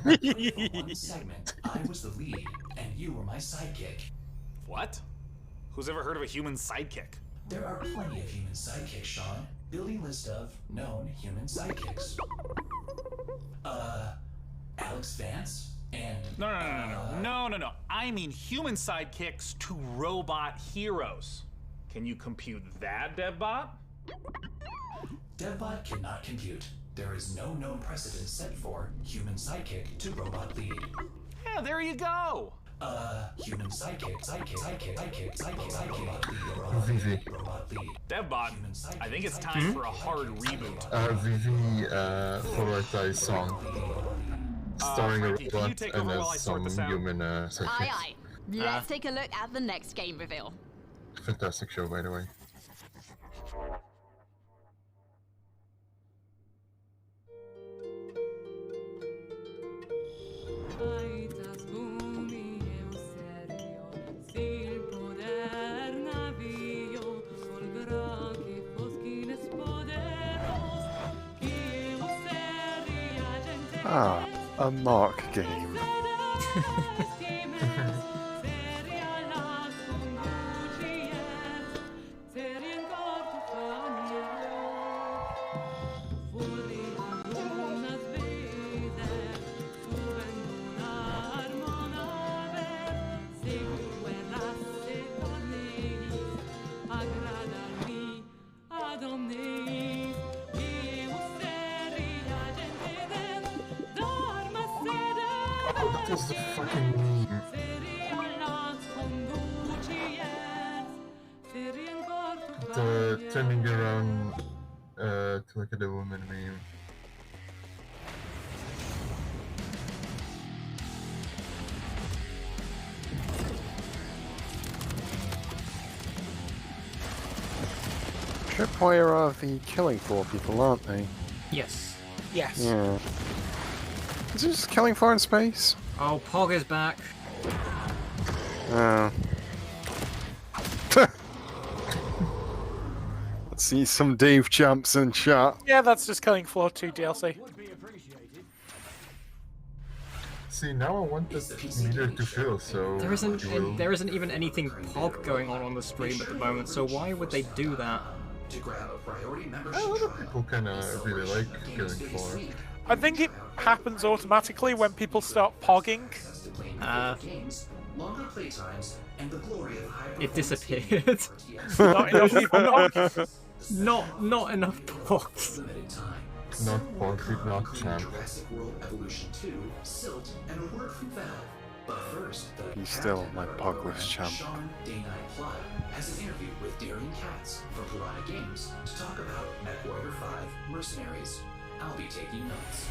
One segment, I was the lead, and you were my sidekick. What? Who's ever heard of a human sidekick? There are plenty of human sidekicks, Sean. Building list of known human sidekicks. Alex Vance and... No. I mean human sidekicks to robot heroes. Can you compute that, DevBot? DevBot cannot compute. There is no known precedent set for human sidekick to robot lead. Yeah, there you go. Human sidekick, robot lead. DevBot, I think it's time for a hard reboot. Vivi prioritized song. Starring a robot and as some human sidekick. Aye. Let's take a look at the next game reveal. Fantastic show, by the way. Ah, a Mark game. What was the fucking meme? The turning around to look at the woman meme. Tripwire are the killing floor people, aren't they? Yes. Yes. Yeah. Is it just killing floor in space? Oh, Pog is back. Let's see some Dave champs in chat. Yeah, that's just Killing Floor 2 DLC. See, now I want this meter to fill, so... There isn't even anything Pog going on the stream at the moment, so why would they do that? To grab a priority membership A lot of people kinda really like Killing Floor. I think it happens automatically when people start pogging. Longer playtimes and the glory of high It disappeared. Not enough people pog. Not enough Pogs. Not Pog, not champ. Jurassic World Evolution 2, Silt, and a word from Val. But first, the He's still my Pogless champ. Sean Day-Night Plot has an interview with Darian Katz from Piranha Games to talk about MechWarrior 5 Mercenaries. I'll be taking notes.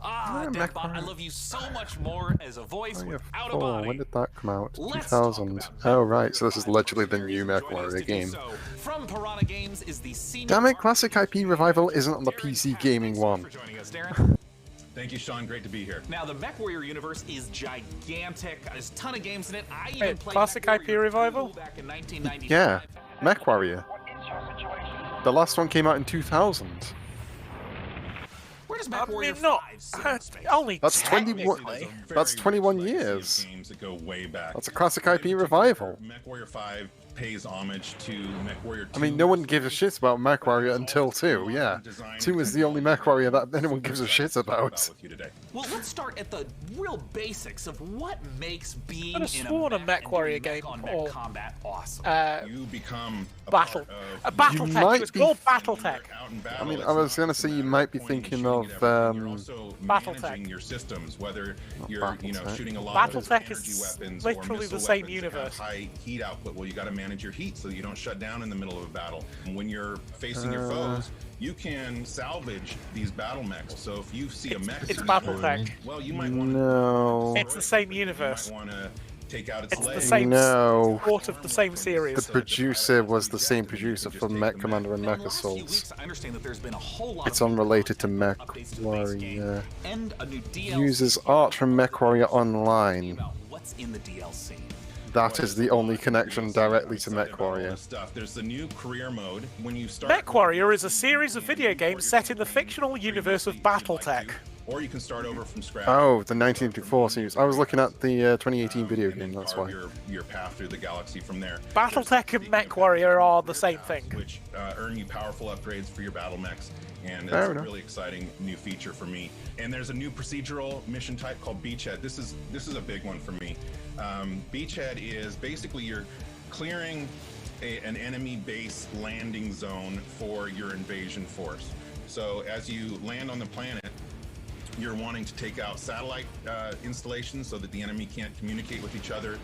DevBot, I love you so much more as a voice without a body. When did that come out? 2000. Oh right, so this is literally the new MechWarrior game. From Piranha Games is the senior... Damn it, Classic IP Revival isn't on the PC gaming one. Thank you, Sean. Great to be here. Now, the MechWarrior universe is gigantic. There's a ton of games in it. I even played Classic IP Revival? back in 1995. Yeah, MechWarrior. The last one came out in 2000. Where does MechWarrior not 5 sit? only That's 21. That's 21 years. Games that go way back. That's a Classic IP Revival. MechWarrior 5 pays homage to MechWarrior 2. I mean, no one gives a shit about MechWarrior until 2, yeah. 2 is the only MechWarrior that anyone gives a shit about. Well, let's start at the real basics of what makes being I'd have in sworn a a mech MechWarrior game on or mech combat awesome. You become a Battle. part of Battletech. It's called Battletech. I mean, I was gonna say you might be thinking of managing your systems, whether you're shooting a lot Battletech of energy is weapons literally or missile the same weapons that have universe. high heat output. Well, you got to manage your heat so you don't shut down in the middle of a battle. And when you're facing your foes, you can salvage these battle mechs. So if you see a mech, It's Battletech. well, you might want No. It's the same universe. You might want to take out its It's the legs. same No. sort of the same series. The producer was the same producer for Mech Commander and Mech Assaults. I understand that there's been a whole lot It's of unrelated to Mech Warrior. and a new DLC. Uses art from Mech Warrior Online. What's in the DLC? That is the only connection directly to Mech Warrior. Stuff. There's the new career mode. When you start, Mech Warrior is a series of video games set in the fictional universe of BattleTech. or you can start over from scratch. Oh, the 1984 series. I was looking at the 2018 video game, that's why. Your path through the galaxy from there. BattleTech and Mech Warrior are the same thing. Which earn you powerful upgrades for your battle mechs, and it's Fair a enough. really exciting new feature for me. And there's a new procedural mission type called Beachhead. This is a big one for me. Beachhead is basically you're clearing an enemy base landing zone for your invasion force. So as you land on the planet, you're wanting to take out satellite installations so that the enemy can't communicate with each other.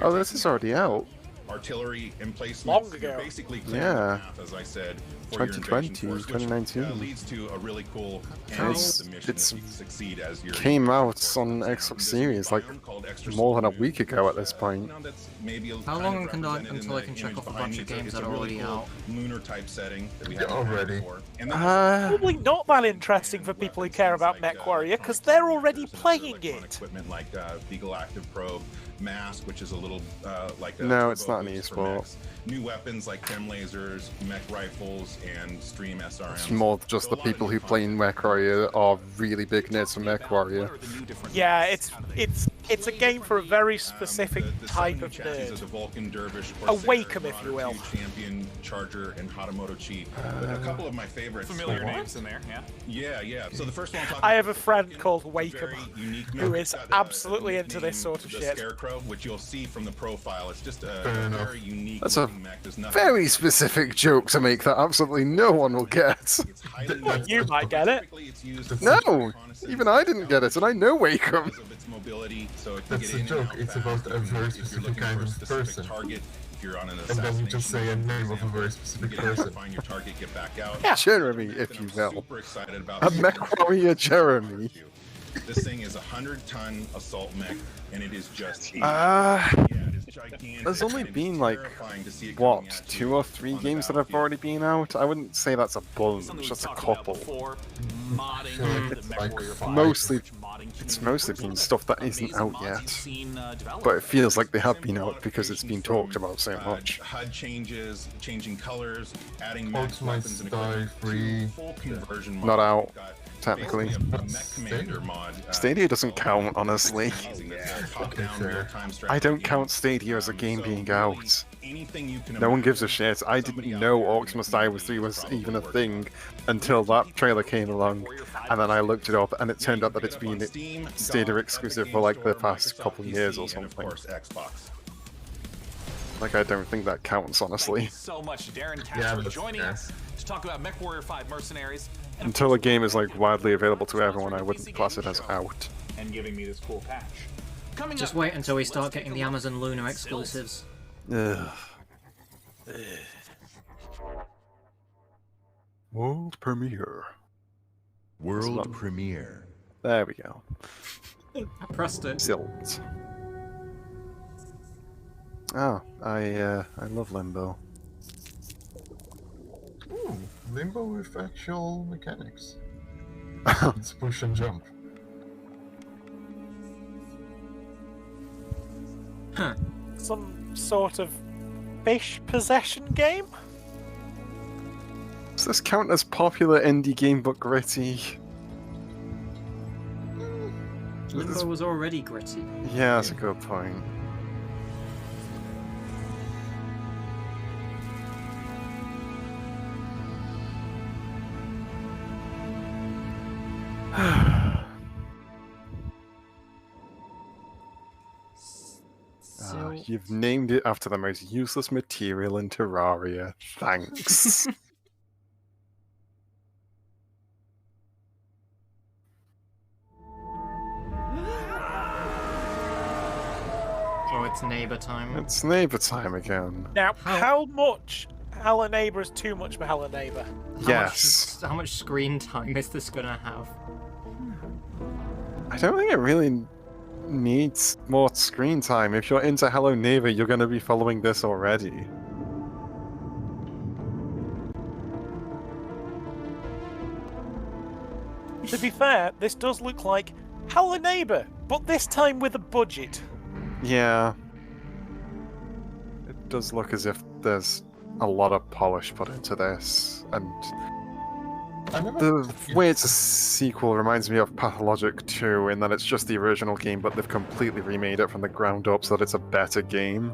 Oh, this is already out. Artillery emplacements. Long ago. You're basically clearing Yeah. the path, as I said, for your 2020, invasion force, which, 2019. leads to a really cool It's- ending to the mission it's if you succeed as your Came out on Xbox Series like more than a week ago at this point. How long until I can check off a bunch of games that are already out? lunar type setting that we Yeah, haven't already. had before. And then Probably not that interesting for people who care about Mech Warrior, because they're already playing it. equipment like Beagle Active Probe, Mask, which is a little like a No, it's turbo not an boost for esport. mechs. New weapons like chem lasers, mech rifles, and stream SRMs. It's more just the people who play in Mech Warrior are really big nerds for Mech Warrior. Yeah, it's a game for a very specific type of Chassis of nerd. the Vulcan Dervish, Awake Corsair, 'em, if you will. Modern 2 Champion, Charger, and Hatamoto Chief. But a couple of my favorites. Familiar names in there, yeah. Yeah. So the first one I'm talking I have a about friend called Wakeham unique who mech. is Got the absolutely into this sort of the shit. Scarecrow, which you'll see from the profile. It's just a Fair enough. very unique That's a looking mech. There's nothing very specific joke to make that absolutely no one will get. You might get it. No! Even I didn't get it, and I know Wakeham. its mobility, so it can That's get the in and joke. out It's fast. about a very If you're specific looking kind for a of specific person. target, if you're on an And then you just say a name of a very specific person. find your target, get back out. Jeremy, if you will. Super excited about A this. Mech Warrior Jeremy. This thing is a 100-ton assault mech, and it is just huge. Gigantic, There's only and it is been like, terrifying to see it what, coming at 2 or 3 games that have already been out? I wouldn't say that's a bunch, just a couple. Mostly, it's mostly been stuff that isn't out yet. But it feels like they have been out because it's been talked about so much. HUD changes, changing colors, adding Hulk's max My weapons and Sky equipment, Free. full conversion Not mod. out, We've got technically. basically a mech commander mod. Stadia doesn't count, honestly. Top-down real-time I don't count Stadia as a game being out. No one gives a shit. I didn't know Orcs Must Die with 3 was even a thing until that trailer came along, and then I looked it up, and it turned out that it's been Stadia exclusive for like the past couple of years or something. Xbox. Like, I don't think that counts, honestly. So much, Darren Katz, Yeah, for that's joining fair. us to talk about MechWarrior 5 Mercenaries Until a game is like widely available to everyone, I wouldn't class it as out. and giving me this cool patch. Coming Just up wait next, until we let's start take getting a the look Amazon Luna at exclusives. Ugh. World premiere. World premiere. There we go. I pressed it. Silt. Oh, I love Limbo. Ooh, Limbo with actual mechanics. It's push and jump. Some sort of fish possession game? Does this count as popular indie game but gritty? Limbo was already gritty. Yeah, that's a good point. You've named it after the most useless material in Terraria. Thanks. Oh, it's neighbor time. It's neighbor time again. Now, how much Hello Neighbor is too much for Hello Neighbor? Yes. How much screen time is this gonna have? I don't think it really needs more screen time. If you're into Hello Neighbor, you're going to be following this already. To be fair, this does look like Hello Neighbor, but this time with a budget. Yeah. It does look as if there's a lot of polish put into this, and the way it's a sequel reminds me of Pathologic 2 in that it's just the original game, but they've completely remade it from the ground up so that it's a better game.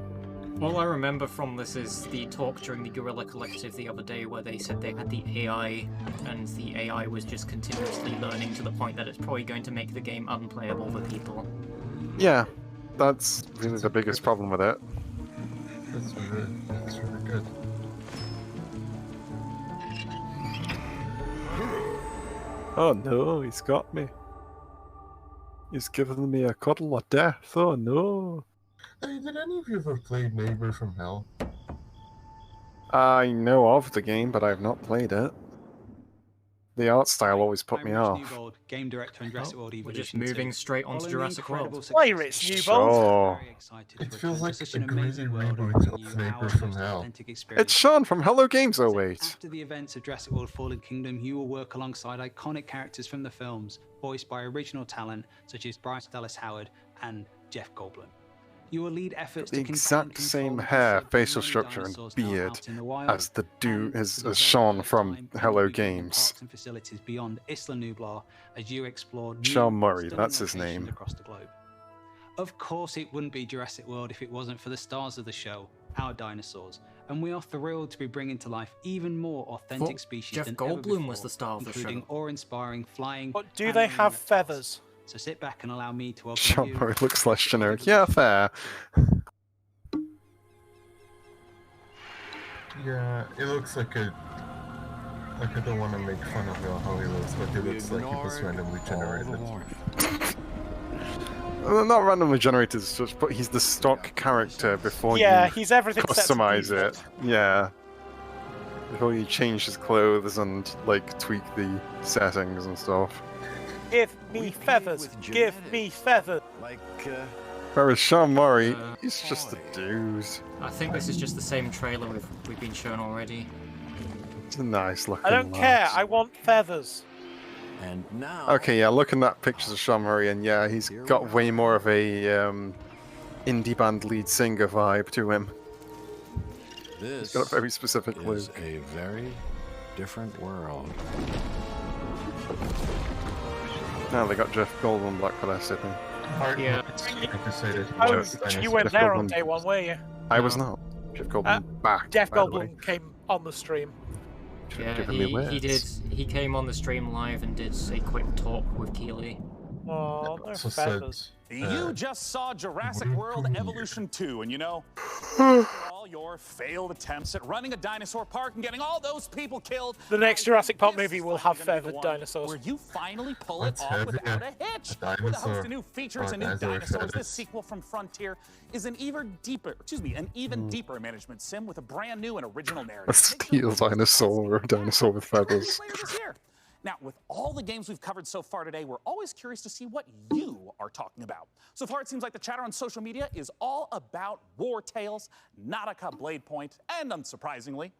All I remember from this is the talk during the Guerrilla Collective the other day where they said they had the AI, and the AI was just continuously learning to the point that it's probably going to make the game unplayable for people. Yeah, that's really the biggest problem with it. That's really good. Oh no, he's got me. He's given me a cuddle of death, oh no. Hey, did any of you ever play Neighbor from Hell? I know of the game, but I've not played it. The art style always put me off. Game director and Jurassic World We're just moving straight onto Jurassic World. Play Rich Newbold. Sure. It feels like a greasy reboot of Neighbor from Hell. It's Sean from Hello Games 08. After the events of Jurassic World Fallen Kingdom, you will work alongside iconic characters from the films, voiced by original talent such as Bryce Dallas Howard and Jeff Goldblum. You will lead efforts The exact same hair, facial structure, and beard as the dude as Sean from Hello Games. And facilities beyond Isla Nublar as you explore Sean Murray, that's his name. Across the globe. Of course, it wouldn't be Jurassic World if it wasn't for the stars of the show, our dinosaurs, and we are thrilled to be bringing to life even more authentic species Jeff than Goldblum ever before, was the star of the including show. awe-inspiring flying. But do they have feathers? So sit back and allow me to welcome Sean you. Murray looks less generic. Yeah, fair. Yeah, it looks like a... Like, I don't want to make fun of how he looks, but it looks like it was randomly generated. Not randomly generated, but he's the stock character before you he's everything customize it. Yeah. Before you change his clothes and, like, tweak the settings and stuff. Give me feathers. Give me feathers. Whereas Sean Murray, he's just a dude. I think this is just the same trailer we've been shown already. It's a nice looking I don't care. I want feathers. And now. Okay, yeah, looking at pictures of Sean Murray, and yeah, he's got way more of a indie band lead singer vibe to him. He's got a very specific look. Is a very different world. Now they got Jeff Goldblum back for their city. Yeah. You went there on day one, were you? I was not. Jeff Goldblum back. Jeff by the way. Goldblum came on the stream. Yeah, Giving me he did. words. He came on the stream live and did a quick talk with Keeley. Oh, no feathers. You just saw Jurassic World Evolution 2, and you know, all your failed attempts at running a dinosaur park and getting all those people killed. The next Jurassic Park movie will have feathered dinosaurs. Where you finally pull it off without a hitch. With a host of new features and new dinosaurs, this sequel from Frontier is an even deeper management sim with a brand new and original narrative. A steel dinosaur or a dinosaur with feathers. Now, with all the games we've covered so far today, we're always curious to see what you are talking about. So far, it seems like the chatter on social media is all about War Tales, Nautica Blade Point, and unsurprisingly,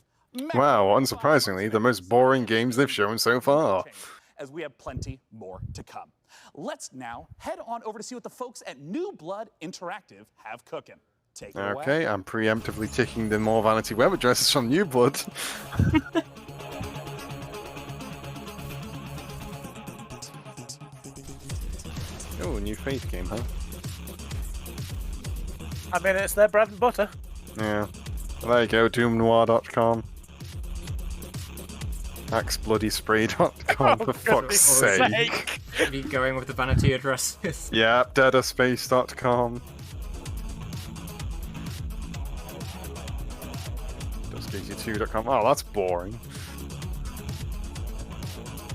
Wow, unsurprisingly, the most boring games they've shown so far. as we have plenty more to come. Let's now head on over to see what the folks at New Blood Interactive have cooking. Take it away. Okay, I'm preemptively taking the more Vanity web addresses from New Blood. Oh, a new Faith game, huh? I mean, it's their bread and butter. Yeah. Well, there you go, doomnoir.com. axebloodysspray.com, for fuck's sake. Be going with the vanity addresses. Yeah, deaderspace.com. Dustgazey2.com. Oh, that's boring.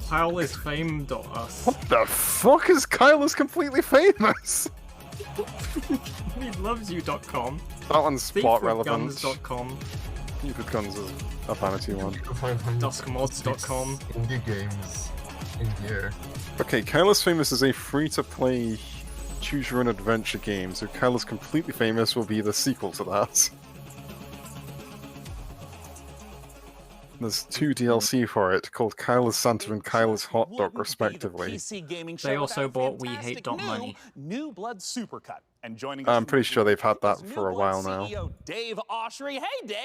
Kyle is famed.us. What the fuck is Kyle is completely famous? He loves you.com. That one's spot relevant. Thiefwithguns.com. Thiefwithguns is a vanity one. Duskmods.com. Indie games in here. Okay, Kyle is famous as a free-to-play choose-your-own adventure game, so Kyla's Completely Famous will be the sequel to that. There's 2 DLC for it, called Kyla's Santa and Kyla's Hot Dog, respectively. They also bought We Hate Money. New Blood Supercut. And joining I'm pretty sure they've had that for a while now. CEO Dave Oshry. Hey, Dave!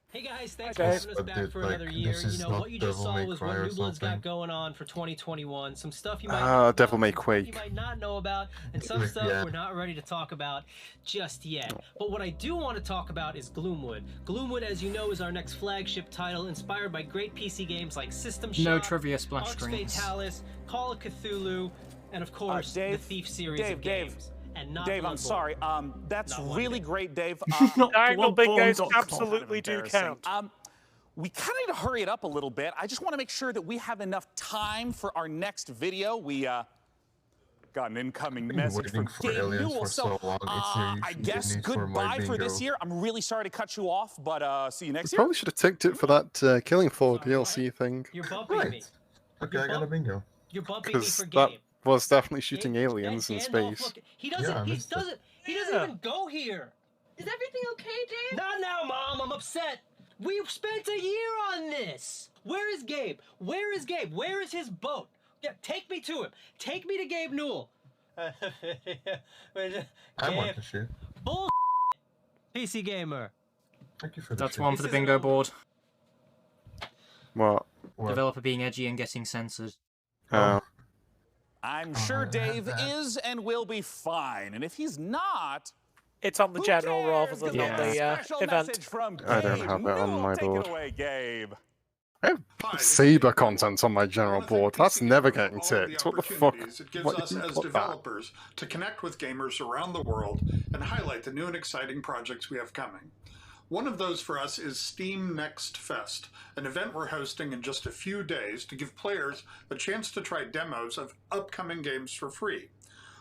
Hey guys, thanks Dave. for having us back for another year. You know, what you just saw was what New Blood's got going on for 2021. Some stuff you might know Devil about, May some Quake. you might not know about, and some stuff we're not ready to talk about just yet. But what I do want to talk about is Gloomwood. Gloomwood, as you know, is our next flagship title, inspired by great PC games like System Shock, No trivia splash Arx screens. Fatalis, Call of Cthulhu, and of course, the Thief series of games. And not Dave, I'm Bloodborne. sorry. That's Not really great, Dave. Diagonal bingos Bloodborne.com. absolutely do count. We kind of need to hurry it up a little bit. I just want to make sure that we have enough time for our next video. We got an incoming message from Dave Newell. So I guess goodbye for this year. I'm really sorry to cut you off, but see you next year. Probably should have ticked it for that Killing Floor DLC thing. You're bumping me. Okay, I got a bingo. You're bumping me Because for that game. was definitely shooting aliens in Gandalf, space. look, he doesn't. He doesn't even go here. Is everything okay, Dave? Not now, Mom. I'm upset. We've spent a year on this. Where is Gabe? Where is Gabe? Where is his boat? Yeah, take me to him. Take me to Gabe Newell. I want to shoot. Bull. PC gamer. Thank you for the That's one for the bingo board. What? Developer being edgy and getting censored. I'm sure Dave is and will be fine. And if he's not, it's on the general rather than on the event. I don't have that on my board. Take it away, Gabe. I have Saber content on my general board. That's never getting ticked. What the fuck? It gives us as developers to connect with gamers around the world and highlight the new and exciting projects we have coming. One of those for us is Steam Next Fest, an event we're hosting in just a few days to give players a chance to try demos of upcoming games for free.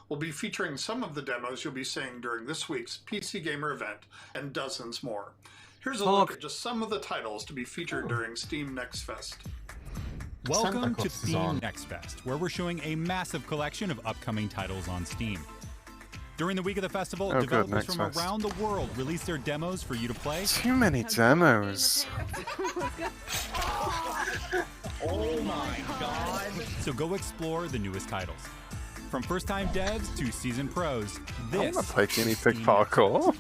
We'll be featuring some of the demos you'll be seeing during this week's PC Gamer event and dozens more. Here's a look at just some of the titles to be featured during Steam Next Fest. Welcome to Steam Next Fest, where we're showing a massive collection of upcoming titles on Steam. During the week of the festival, developers from around the world release their demos for you to play. Too many demos. Oh my god! So go explore the newest titles. From first-time devs to seasoned pros, I this want to play Guinea Pig Parkour.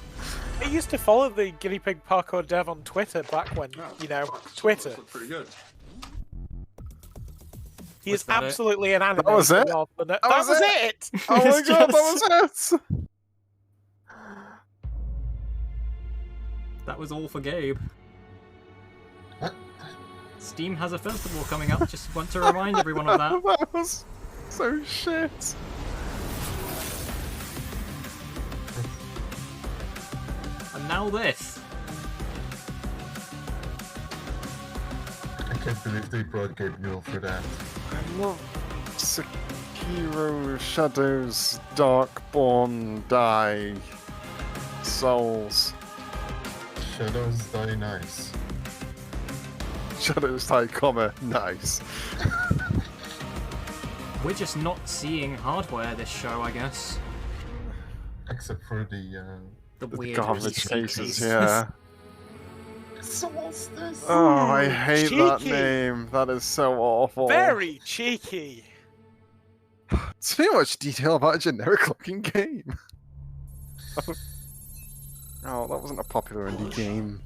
I used to follow the Guinea Pig Parkour dev on Twitter back when, you know, Twitter. Pretty good. He is absolutely an anime. That was it? That was it! Oh my god, that was it! That was all for Gabe. Steam has a festival coming up, just want to remind everyone of that. That was so shit. And now this. I can't believe they brought Gabe Newell for that. I love Sekiro, Shadows, Darkborn, Die, Souls. Shadows Die nice. Shadows Die, comma, nice. We're just not seeing hardware this show, I guess. Except for the weird garbage cases, yeah. Solstice. Oh, I hate that name. That is so awful. Very cheeky. Too much detail about a generic looking game. Oh, that wasn't a popular indie game.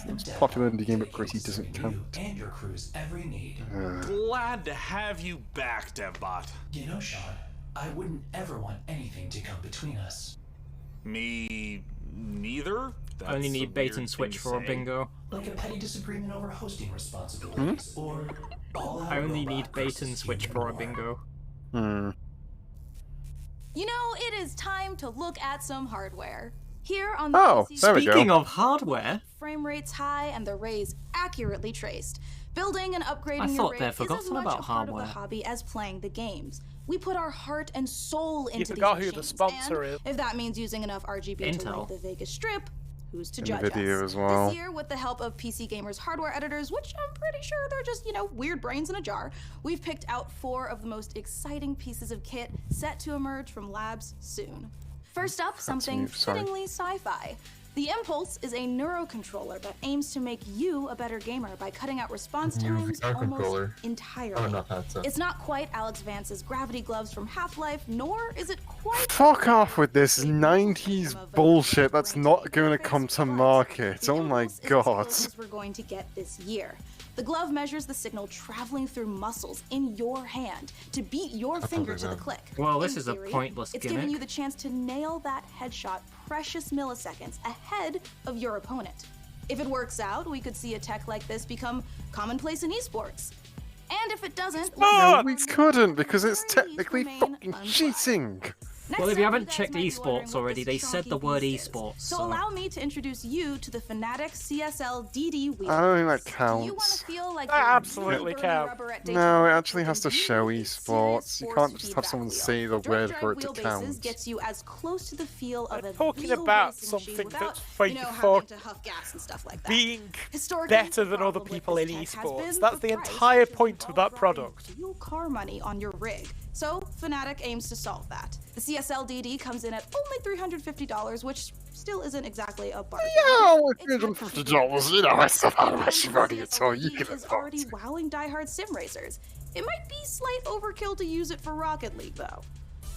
It's a popular indie game, but gritty doesn't count. And your crew's every need. Glad to have you back, DevBot. You know, Sean, I wouldn't ever want anything to come between us. Me neither. I only need bait and switch for a bingo. Like a petty disagreement over hosting responsibilities, or all I only need bait and switch for a bingo. You know, it is time to look at some hardware. Here on the PC, there we go. Speaking of hardware, frame rates high and the rays accurately traced. Building and upgrading I your thought rig they'd is as forgotten much about a part of hardware. the hobby as playing the games. We put our heart and soul into You forgot these who the machines, sponsor and is. if that means using enough RGB to Intel. light the Vegas Strip, who's to in judge the video us? as well. This year, with the help of PC Gamer's hardware editors, which I'm pretty sure they're just, you know, weird brains in a jar, we've picked out 4 of the most exciting pieces of kit set to emerge from labs soon. First up, something fittingly sci-fi. The Impulse is a neurocontroller that aims to make you a better gamer by cutting out response times almost entirely. Oh, not that, It's not quite Alex Vance's gravity gloves from Half-Life, nor is it quite... Fuck off with this 90s bullshit that's not going to come to market. Oh my god. We're going to get this year. The glove measures the signal traveling through muscles in your hand to beat your finger to the click. Well, this is a pointless it's gimmick. giving you the chance to nail that headshot precious milliseconds ahead of your opponent. If it works out, we could see a tech like this become commonplace in esports. And if it doesn't, No, we couldn't, because it's technically fucking cheating. Well, if you haven't checked esports already, they said the word esports. So allow me to introduce you to the Fnatic CSL DD wheel. I don't think that Do you want counts. to feel like That absolutely counts. No, it actually has to show esports. You can't just have someone say the word for it to count. Gets you as close to the feel of a Talking real about racing machine something without, that's fighting you know, for having to huff gas and stuff like that. being Historically, better than other problem people with in this tech has esports. been That's the the price, entire which is point of that product. real car money on your rig. So Fnatic aims to solve that. The CSL DD comes in at only $350, which still isn't exactly a bargain. Yeah, $350, you know, that's not how much money at all. You can Is afford already wowing diehard sim racers. It might be slight overkill to use it for Rocket League, though.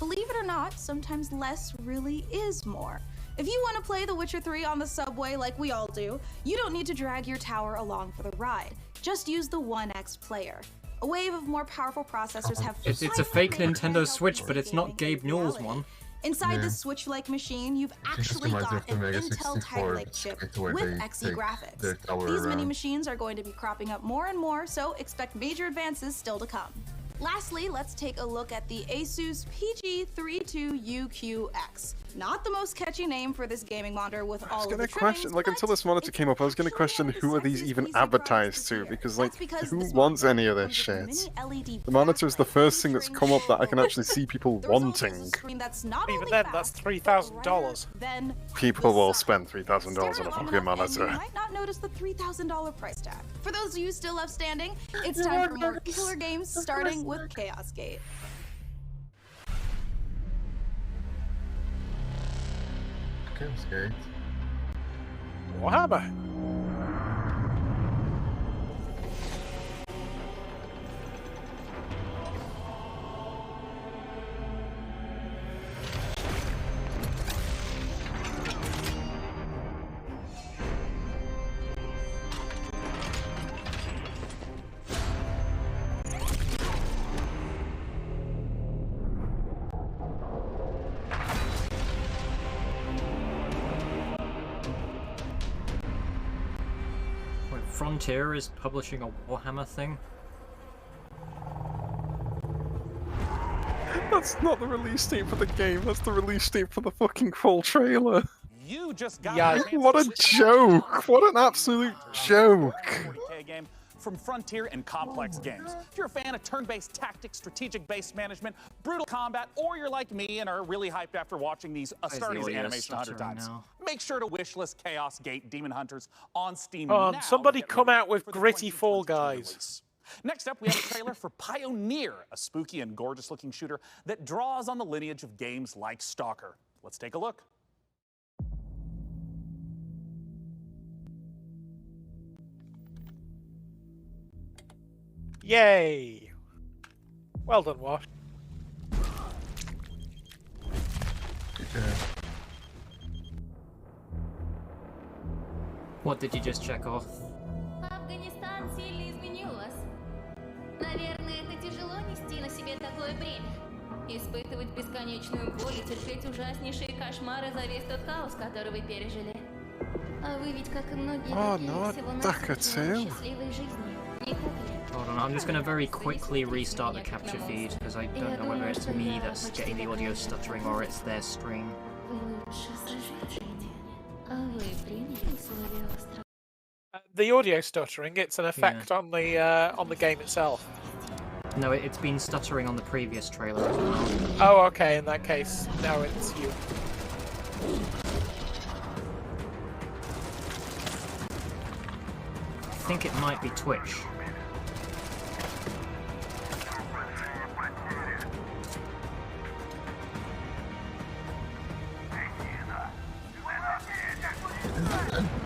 Believe it or not, sometimes less really is more. If you want to play The Witcher 3 on the subway like we all do, you don't need to drag your tower along for the ride. Just use the 1X player. A wave of more powerful processors have... It's a fake Nintendo Switch, but it's not Gabe Newell's one. Inside this Switch-like machine, you've actually got an Intel Tiger Lake chip with XE graphics. These mini machines are going to be cropping up more and more, so expect major advances still to come. Lastly, let's take a look at the Asus PG32UQX. Not the most catchy name for this gaming monitor with all of the trimmings, like, until this monitor came up, I was gonna question who are these even advertised to, because like, who wants any of this shit? The monitor is the first thing that's come up that I can actually see people wanting. Even then, that's $3,000. People will spend $3,000 on a fucking You monitor. might not notice the $3,000 price tag. For those of you still left standing, it's time for more killer games, starting with Chaos Gate. Chaos Gate. Warhammer. Frontier is publishing a Warhammer thing. That's not the release date for the game, that's the release date for the fucking full trailer. You just got What a joke! What an absolute joke! 40K game from Frontier and Complex Games. If you're a fan of turn-based tactics, strategic-based management, brutal combat, or you're like me and are really hyped after watching these Astartes animation 100 times, make sure to wishlist Chaos Gate Demon Hunters on Steam now. Somebody come out with gritty Fall Guys. Next up, we have a trailer for Pioneer, a spooky and gorgeous-looking shooter that draws on the lineage of games like Stalker. Let's take a look. Yay! Well done, Wash. What did you just check off? Афганистан сильно изменил вас. Наверное, это тяжело нести на себе такое бремя. Испытывать бесконечную боль и терпеть ужаснейшие кошмары за весь тот хаос, который вы пережили. А вы ведь, как и многие другие, всего-навсего счастливой жизни. Не так ли? Hold on, I'm just going to very quickly restart the capture feed, because I don't know whether it's me that's getting the audio stuttering or it's their stream. The audio stuttering, it's an effect on the game itself. No, it's been stuttering on the previous trailer as well. Oh, okay, in that case, now it's you. think it might be Twitch.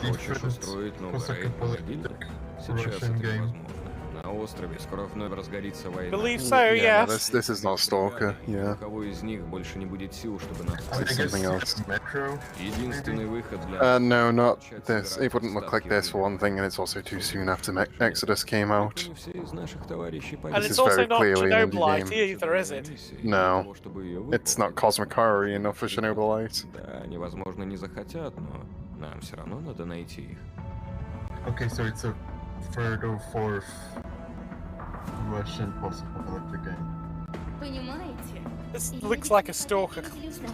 Хочешь устроить новый рейд на Вардине? Сейчас это невозможно. На острове скоро вновь разгорится война. Believe so, yes. This is not Stalker, yeah. У кого из них больше не будет сил, чтобы нас... It's something else. Единственный выход для... No, not this. It wouldn't look like this for one thing, and it's also too soon after Exodus came out. And it's also not Chernobyl either, is it? No. It's not Cosmic Horror enough for Chernobyl. Да, они, возможно, не захотят, но нам все равно надо найти их. Okay, so it's a third or fourth Russian post-apocalyptic game. Понимаете? This looks like a Stalker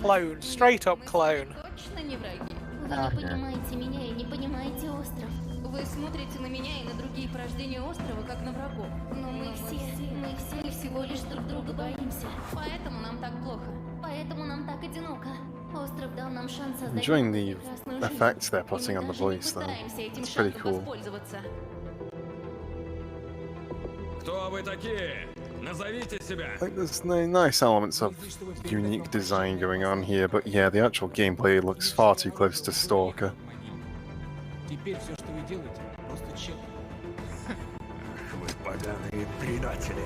clone, straight up clone. Точно не враги. Вы не понимаете меня и не понимаете остров. Вы смотрите на меня и на другие порождения острова, как на врагов. Но мы все всего лишь друг друга боимся. Поэтому нам так плохо. Поэтому нам так одиноко. Остров дал нам шанс создать Enjoying the прекрасную жизнь. effects they're putting on the voice, though. It's pretty cool. Кто вы такие? Назовите себя. Like, there's nice elements of unique design going on here, but yeah, the actual gameplay looks far too close to Stalker. Теперь все, что вы делаете, просто чек. Вы поганые предатели.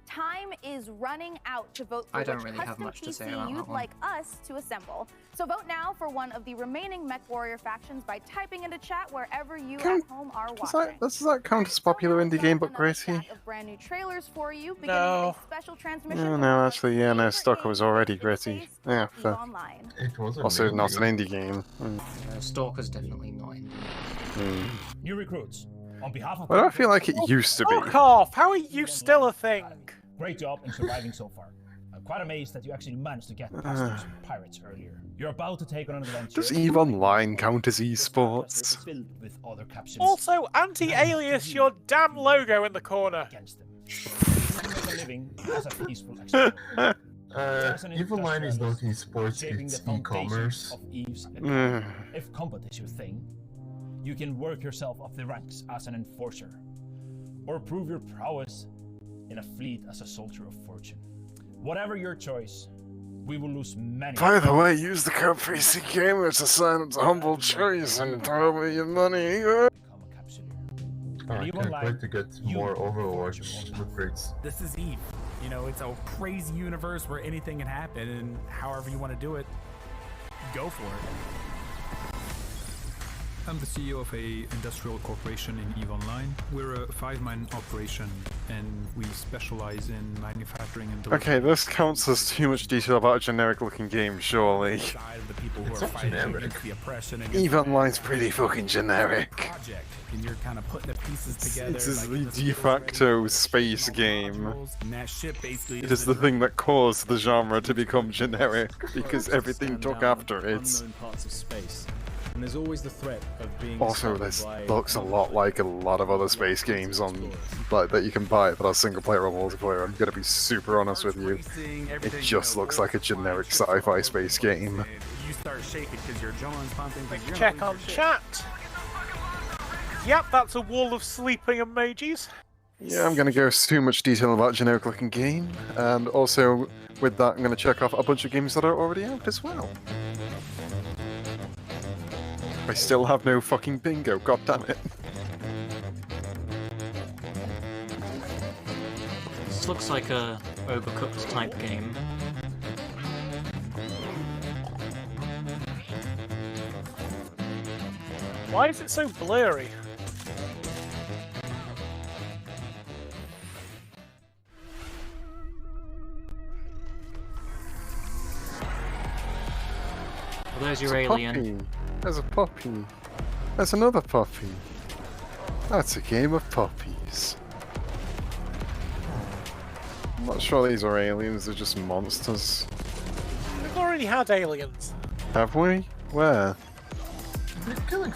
Time is running out to vote for I don't which really have custom much to say PC about that you'd one. like us to assemble. So vote now for one of the remaining MechWarrior factions by typing into chat wherever you at home are watching. Does that count as popular indie game but gritty? Of brand new trailers for you, beginning No. with a special transmission. No, no, actually, yeah, no, Stalker was already gritty. Yeah, fair. Online. It was Also not an indie game. Stalker's definitely not indie. New recruits. On behalf of... But I feel like it used to be. Fuck off! How are you still a thing? Great job in surviving so far. I'm quite amazed that you actually managed to get past those pirates earlier. You're about to take on an adventure. Does EVE Online count as esports? Filled with other captions. Also, anti-alias your damn logo in the corner. Living as a peaceful exile. EVE Online is not esports, it's e-commerce. If combat is your thing, you can work yourself up the ranks as an enforcer, or prove your prowess in a fleet as a soldier of fortune. Whatever your choice, we will lose many. By the way, use the code PCGamer to sign up to Humble Choice and throw me your money. I can't wait to get more Overwatch upgrades. This is EVE. You know, it's a crazy universe where anything can happen, and however you want to do it, go for it. I'm the CEO of a industrial corporation in EVE Online. We're a 5-man operation, and we specialize in manufacturing and Okay, this counts as too much detail about a generic-looking game, surely. the people who are fighting against the oppression and EVE Online's pretty fucking generic. project, and you're kind of putting the pieces together. It is like the de facto space game. and that shit basically It is the thing that caused the genre to become generic, because everything took after it. Unknown parts of space. And there's always the threat of being Also, this looks a lot like a lot of other space games on that you can buy that are single player or multiplayer. I'm gonna be super honest with you. It just looks like a generic sci-fi space game. You start shaking because your adrenaline's pumping. Check on chat. Yep, that's a wall of sleeping emojis. Yeah, I'm gonna go too much detail about generic looking game, and also with that I'm gonna check off a bunch of games that are already out as well. I still have no fucking bingo, god damn it. This looks like a Overcooked type game. Why is it so blurry? Well, there's your There's a alien. puppy. There's a puppy. There's another puppy. That's a game of puppies. I'm not sure these are aliens, they're just monsters. We've already had aliens. Have we? Where?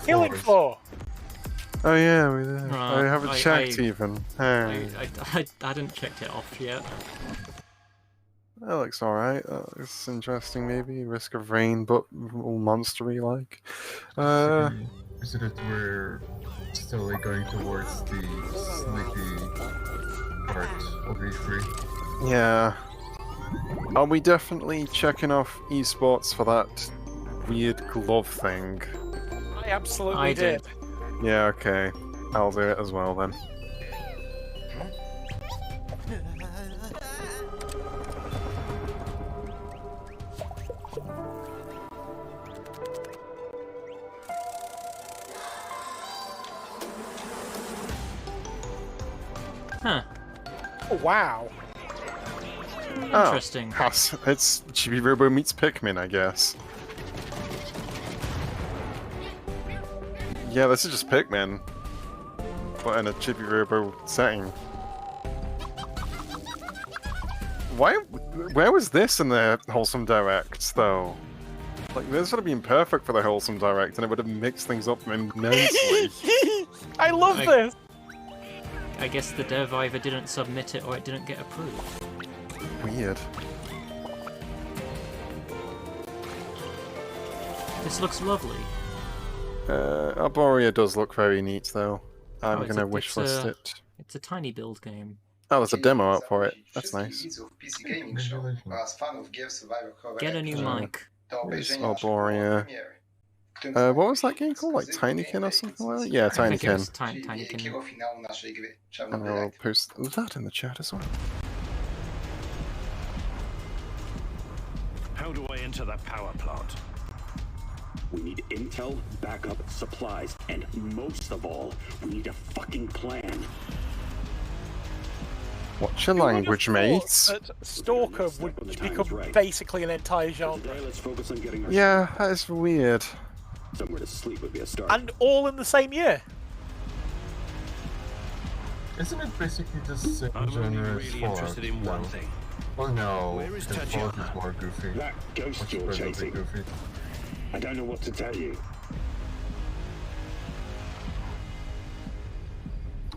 Killing Floor. Oh yeah, we did. No, I haven't checked even. Hey. I hadn't checked it off yet. That looks alright. It's interesting maybe. Risk of Rain, but all monstery like. Is it that we're slowly going towards the sleepy part of E3? Yeah. Are we definitely checking off esports for that weird glove thing? I absolutely did. Yeah, okay. I'll do it as well then. Huh. Oh, wow. Interesting. Oh, it's Chibi Robo meets Pikmin, I guess. Yeah, this is just Pikmin, but in a Chibi Robo setting. Where was this in the Wholesome Direct, though? Like, this would have been perfect for the Wholesome Direct, and it would have mixed things up immensely. I love this! I guess the dev either didn't submit it or it didn't get approved. Weird. This looks lovely. Arborea does look very neat, though. I'm it's gonna a- wishlist it. It's a tiny build game. Oh, there's a demo out for it. That's nice. Get a new mic. It's Arborea. What was that game called? Like Tinykin or something like that? Yeah, I think it was Tinykin. Tinykin. And I'll post that in the chat as well. How do I enter that power plant? We need intel, backup, supplies, and most of all, we need a fucking plan. Watch your language, mate. That Stalker would become basically an entire genre. Let's focus on getting our Yeah, that is weird. somewhere to sleep would be a start. And all in the same year. Isn't it basically the same genre as Fallout? one thing. Oh no, Where is because Tatiana? Fallout is more goofy. That ghost Much you're further chasing. goofy. I don't know what to tell you.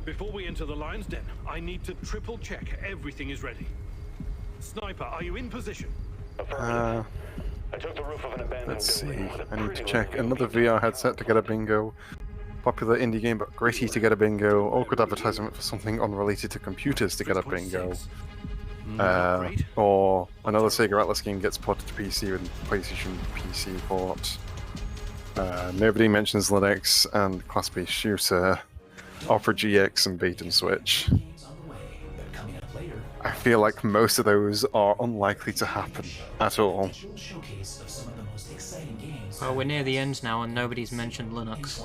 Before we enter the lion's den, I need to triple check everything is ready. Sniper, are you in position? I took the roof of an abandoned Let's see. building with a I need to pretty check low another VR headset to get a bingo. Popular indie game but gritty to get a bingo. Awkward advertisement for something unrelated to computers to get a bingo. Or another Sega Atlas game gets ported to PC with PlayStation PC port. Nobody mentions Linux and class-based shooter. Opera GX and Bait and Switch. I feel like most of those are unlikely to happen at all. Well, we're near the end now and nobody's mentioned Linux.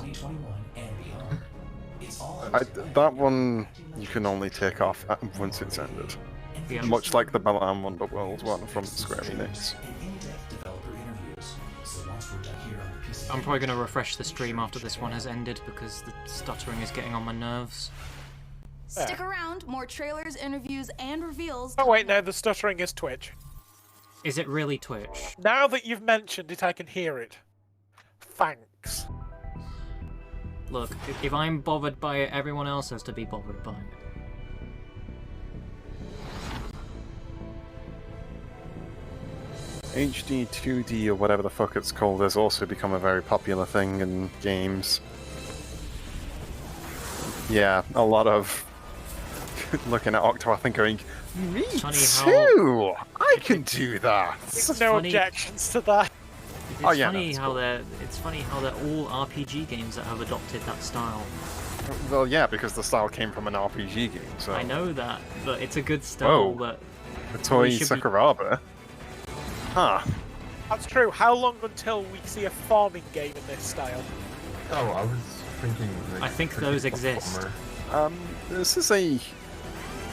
That one you can only take off once it's ended. Yeah. Much like the Balan Wonderworld one from Square Enix. I'm probably going to refresh the stream after this one has ended because the stuttering is getting on my nerves. Stick around, more trailers, interviews, and reveals. Oh wait, no, the stuttering is Twitch. Is it really Twitch? Now that you've mentioned it, I can hear it. Thanks. Look, if I'm bothered by it, everyone else has to be bothered by it. HD 2D or whatever the fuck it's called has also become a very popular thing in games. Yeah, a lot of looking at Octopath and going, me too! I can do that! There's no objections to that. It's Oh, yeah, funny that's how cool. it's funny how they're all RPG games that have adopted that style. Well, yeah, because the style came from an RPG game, so... I know that, but it's a good style Whoa. that The Toy should be- Sakuraba? Huh. That's true. How long until we see a farming game in this style? Oh, I was thinking. Like, I think those exist. This is a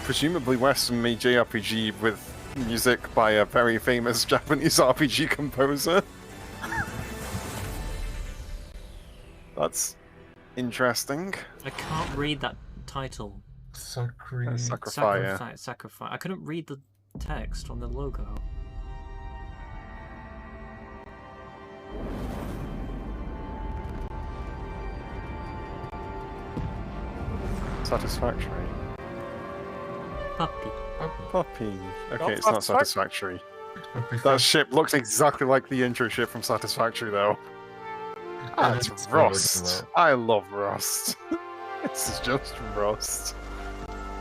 presumably Western-made JRPG with music by a very famous Japanese RPG composer. That's interesting. I can't read that title. Sacrifice. Sacrifice. I couldn't read the text on the logo. Satisfactory. Puppy. Puppy. Okay, Not it's not satisfactory. That ship looks exactly like the intro ship from Satisfactory, though. Ah, it's Rust. I love Rust. This is just Rust.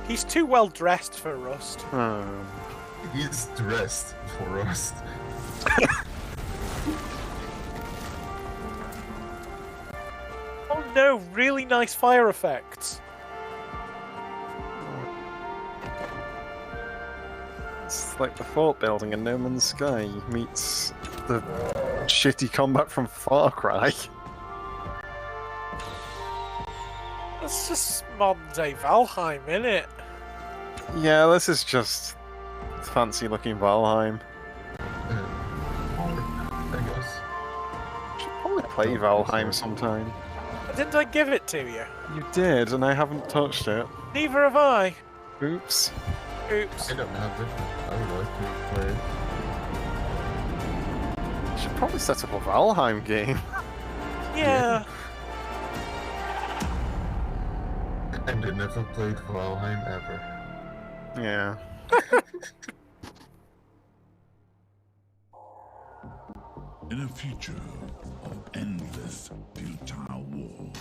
He's too well dressed for Rust. He's dressed for Rust. Oh no, really nice fire effects. It's like the fort building in No Man's Sky meets the shitty combat from Far Cry. That's just modern day Valheim, innit? Yeah, this is just fancy looking Valheim. Should probably play Valheim sometime. Didn't I give it to you? You did, and I haven't touched it. Neither have I. Oops. Oops. I don't have it. I would like to play it. Should probably set up a Valheim game. Yeah. And I never played Valheim ever. Yeah. In a future of endless futile war,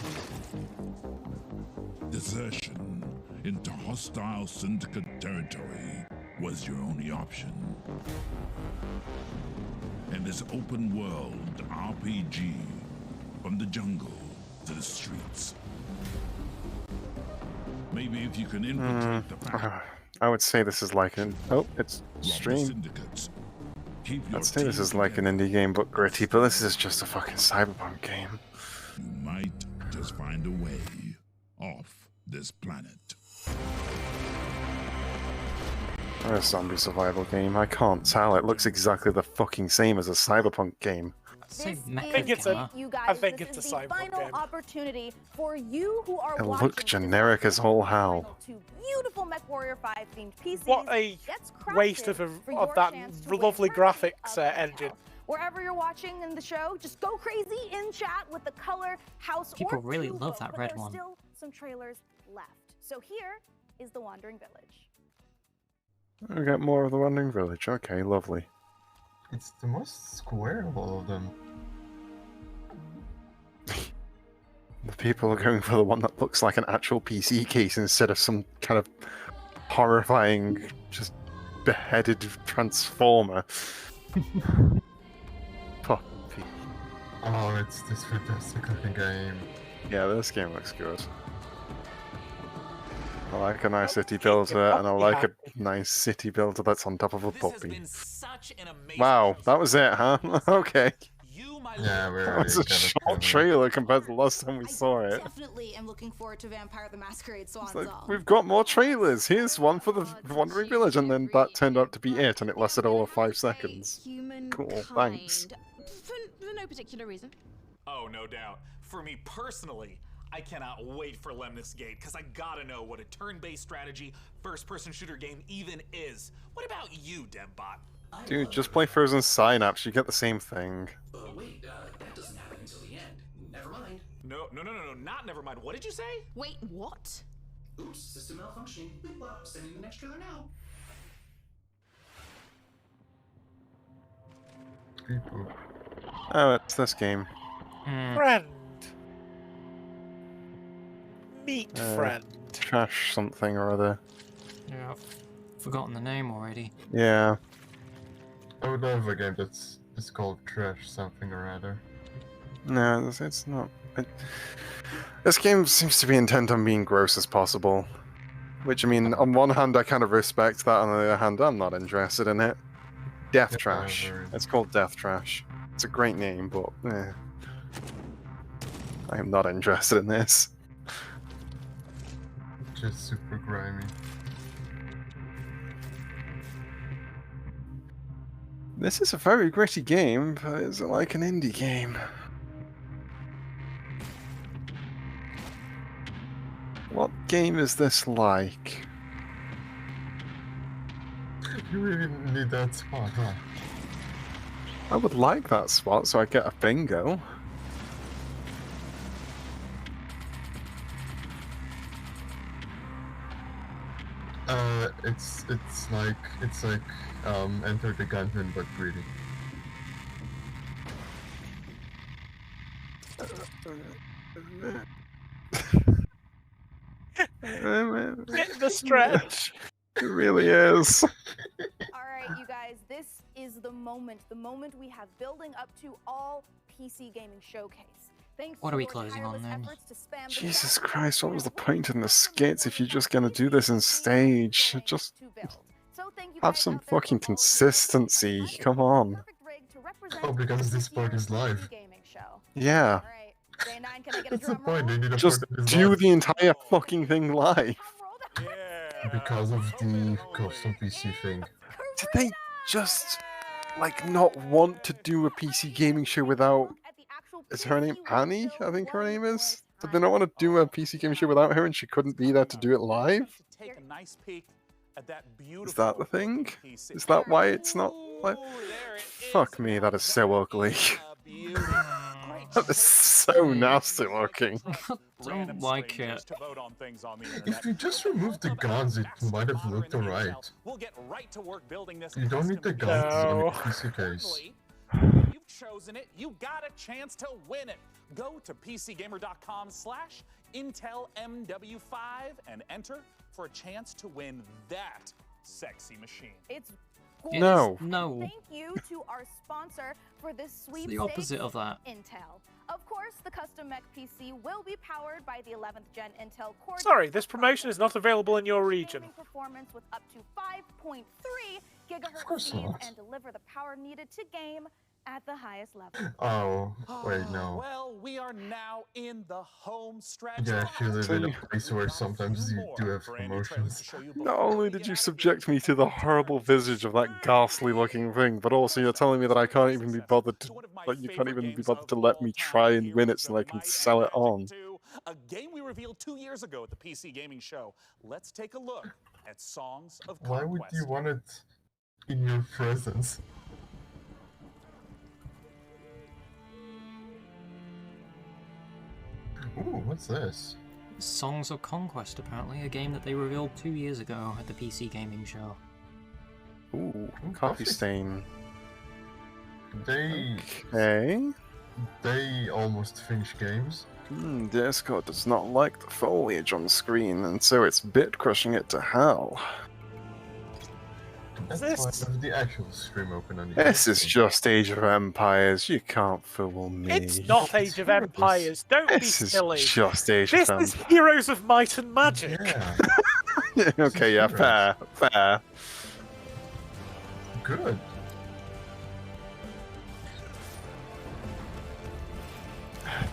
desertion into hostile syndicate territory was your only option. In this open world RPG, from the jungle to the streets, maybe if you can infiltrate the pack. I would say this is like an... Oh, it's stream. I'd say this is like an indie game, but gritty, but this is just a fucking cyberpunk game. You might just find a way off this planet. Or a zombie survival game. I can't tell. It looks exactly the fucking same as a cyberpunk game. This I think it's a cyberpunk final opportunity for you who are It watching looked generic as all hell. two beautiful MechWarrior 5 themed PCs. What a waste of that lovely graphics engine. Wherever you're watching in the show, just go crazy in chat with the color, house, People or really two love vote, that but red there's one. Still some trailers left. So here is the Wandering Village. We got more of the Wandering Village. Okay, lovely. It's the most square of all of them. The people are going for the one that looks like an actual PC case instead of some kind of horrifying, just beheaded transformer. Puppy. Oh, it's this fantastic looking game. Yeah, this game looks good. I like a nice city builder, and I like a nice city builder that's on top of a puppy. Wow, that was it, huh? Okay. Yeah, we're that was a short trailer compared to the last time we saw it. Definitely am looking forward to Vampire the Masquerade Swan Like, Song. we've got more trailers. Here's one for the Wandering Village, and then that turned out to be it, and it lasted all of 5 seconds. Cool, thanks. For no particular reason. Oh, no doubt. For me personally, I cannot wait for Lemnis Gate, because I gotta know what a turn-based strategy first-person shooter game even is. What about you, Debbot? Dude, just play Frozen Synapse, you get the same thing. Wait, that doesn't happen until the end. Never mind. No, not never mind. What did you say? Wait, what? Oops, system malfunctioning. Sending the next trailer now. Oh, it's this game. Friend. Meet friend. Trash something or other. Yeah, I've forgotten the name already. Yeah. I would love a game that's called Trash something or other. No, it's not. This game seems to be intent on being gross as possible. Which, I mean, on one hand I kind of respect that, on the other hand I'm not interested in it. Death Trash. It's called Death Trash. It's a great name, but I am not interested in this. Just super grimy. This is a very gritty game, but is it like an indie game? What game is this like? You really need that spot, huh? I would like that spot so I get a bingo. It's like Enter the Gungeon but greedy. The stretch. It really is. Alright, you guys, this is the moment we have building up to all PC gaming showcase. Thanks What to are we your closing on tireless then? efforts to spam the Jesus chat, Christ, what was the point in the skits if you're just gonna do this in stage? Just have some fucking consistency, come on. Oh, because this part is live. Yeah. That's the point, they need a Just part that is do live. the entire fucking thing live. Because of the custom PC thing. Did they just, like, not want to do a PC gaming show without... Is her name Annie, I think her name is? Did they not want to do a PC gaming show without her and she couldn't be there to do it live? Take a nice peek at that beautiful Is that the thing? Is that why it's not like... Fuck me, that is so ugly. That is so nasty looking. Don't like it. If you just removed the guns, it might have looked alright. We'll get right to work building this. You don't need the guns on a PC case. You've chosen it. You got a chance to win it. Go to PCGamer.com/IntelMW5 and enter for a chance to win that sexy machine. It's No. No. Thank you to our sponsor for this sweepstakes, the opposite of that. Intel. Of course, the custom mech PC will be powered by the 11th gen Intel Core. Sorry, this promotion is not available in your region. Performance with up to 5.3 gigahertz course speeds not. and deliver the power needed to game at the highest level. Oh, wait, no. Well, we are now in the home stretch. Yeah, if you live in a place where sometimes you do have promotions. Not only did you subject me to the horrible visage of that ghastly looking thing, but also you're telling me that I can't even be bothered to, like, you can't even be bothered to let me try and win it so I can sell it on. A game we revealed 2 years ago at the PC Gaming Show. Let's take a look at Songs of Conquest. Why would you want it in your presence? Ooh, what's this? Songs of Conquest, apparently, a game that they revealed 2 years ago at the PC Gaming Show. Ooh, Coffee Stain. They almost finish games. Discord does not like the foliage on the screen, and so it's bit crushing it to hell. That's why I have the actual stream open on This is just Age of Empires. You can't fool me. It's not Age of Empires. Don't be This is silly. just Age This of is Empires. Heroes of Might and Magic. Yeah. Okay, yeah, fair, fair. Good.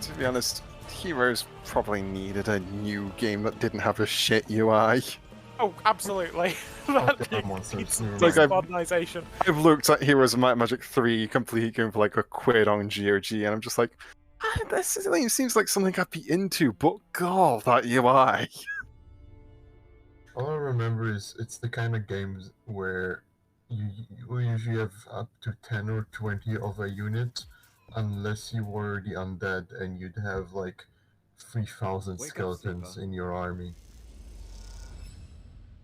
To be honest, Heroes probably needed a new game that didn't have a shit UI. Oh, absolutely. That needs Like modernization. I've looked at Heroes of Might and Magic 3 complete game for like a quid on GOG, and I'm just like, this seems like something I'd be into, but god, that UI. All I remember is it's the kind of games where you usually have up to 10 or 20 of a unit, unless you were the undead and you'd have like 3,000 skeletons in your army.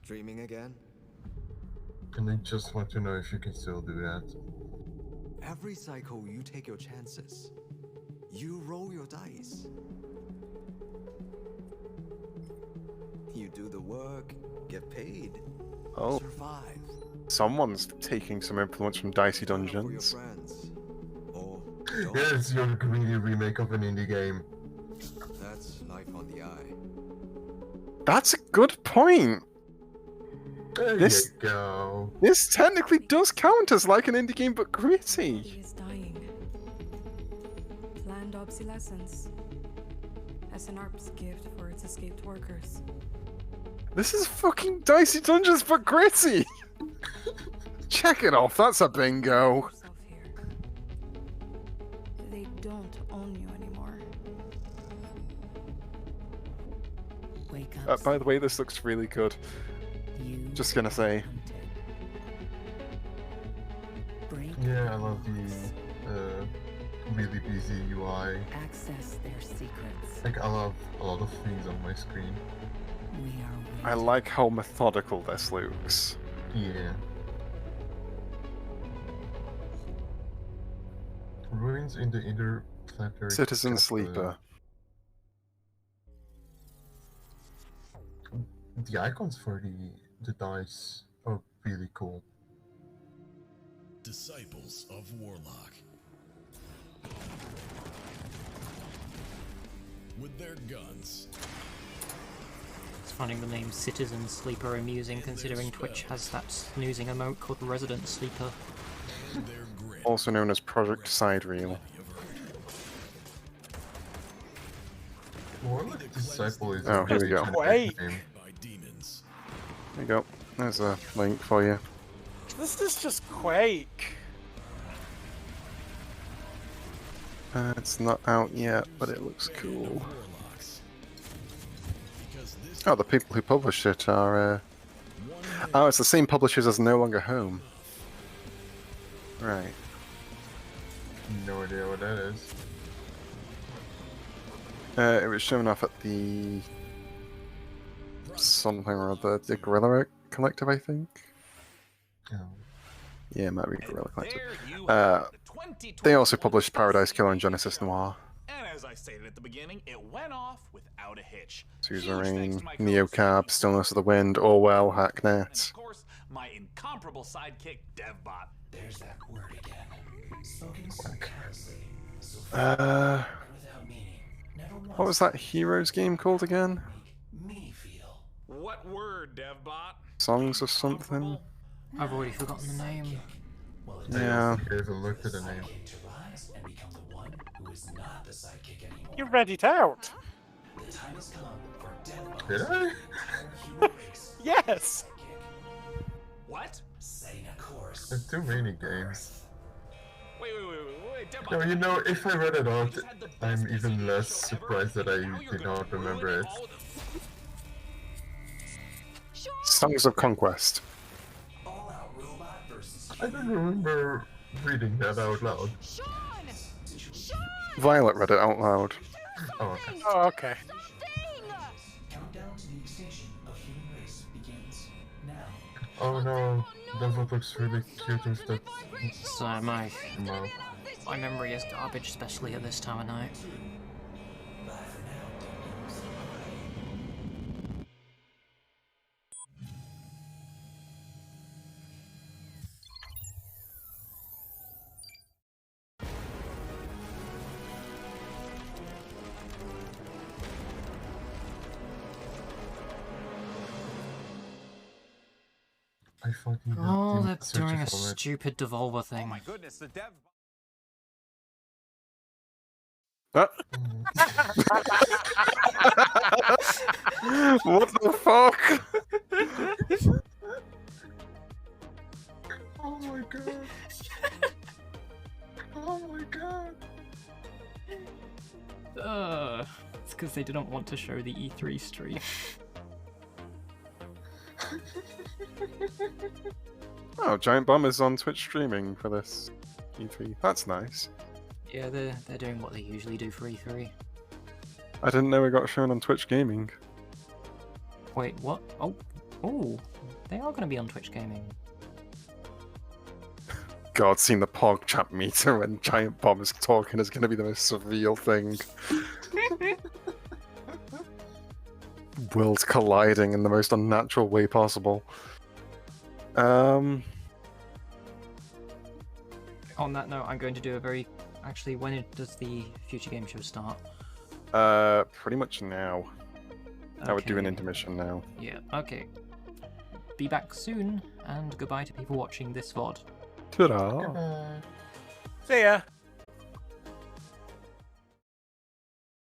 Dreaming again? And I just want to know if you can still do that. Every cycle you take your chances. You roll your dice. You do the work, get paid. Oh. Survive. Someone's taking some influence from Dicey Dungeons. Yeah, it's your greedy remake of an indie game. That's life on the eye. That's a good point. There you go. This technically does count as like an indie game, but gritty. He is dying. Planned obsolescence. As an ARP's gift for its escaped workers. This is fucking Dicey Dungeons, but gritty. Check it off. That's a bingo. They don't own you anymore. By the way, this looks really good. Just gonna say. Yeah, I love the really busy UI. Access their secrets. Like, I love a lot of things on my screen. I like how methodical this looks. Yeah. Ruins in the interplanetary Citizen capital. Sleeper. The icons for the dice are really cool. Disciples of Warlock. With their guns. It's finding the name Citizen Sleeper amusing, considering Twitch has that snoozing emote called Resident Sleeper. Also known as Project Sidereel. Warlock Disciple is Oh, here we go. Wait. There you go. There's a link for you. This is just Quake. It's not out yet, but it looks cool. Oh, the people who published it are... Oh, it's the same publishers as No Longer Home. Right. No idea what that is. It was shown off at the... something or other, the Gorilla Collective, I think? Oh. Yeah, it might be Gorilla Collective. They also published Paradise Killer and Genesis Noir. And as I stated at the beginning, it went off without a hitch. Suzerain, Neocab, Stillness of the Wind, Orwell, Hacknet. Of course, my incomparable sidekick, DevBot. There's that word again. Spoken so carelessly, so without meaning. Never once What was that Heroes game called again? me feel. What word, DevBot? Songs or something? I've already forgotten the name. Yeah. I haven't looked at the name. To rise and become the one who is not the sidekick anymore. You read it out. The time has come for DevBot. Did I? Yes. What? Setting a course. There's too many games. Wait, DevBot. No, you know, if I read it out, I'm even less surprised that I did not remember it. Songs of Conquest. I don't remember reading that out loud. Violet read it out loud. Oh, okay. Oh, okay. Countdown to the extinction of human race begins now. Oh no, that looks really cute with that. So my No. memory is garbage, especially at this time of night. I fucking Oh, didn't they're search doing a for it. stupid Devolver thing. Oh my goodness, the Dev. What the fuck? Oh my god. Oh my god. It's because they didn't want to show the E3 stream. Oh, Giant Bomb is on Twitch streaming for this E3. That's nice. Yeah, they're doing what they usually do for E3. I didn't know it got shown on Twitch Gaming. Wait, what? Oh, they are going to be on Twitch Gaming. God, seeing the Pog chat meter when Giant Bomb is talking is going to be the most surreal thing. Worlds colliding in the most unnatural way possible. On that note, I'm going to do a very... Actually, when does the Future Game Show start? Pretty much now. I would do an intermission now. Yeah, okay. Be back soon, and goodbye to people watching this VOD. Ta-da! See ya.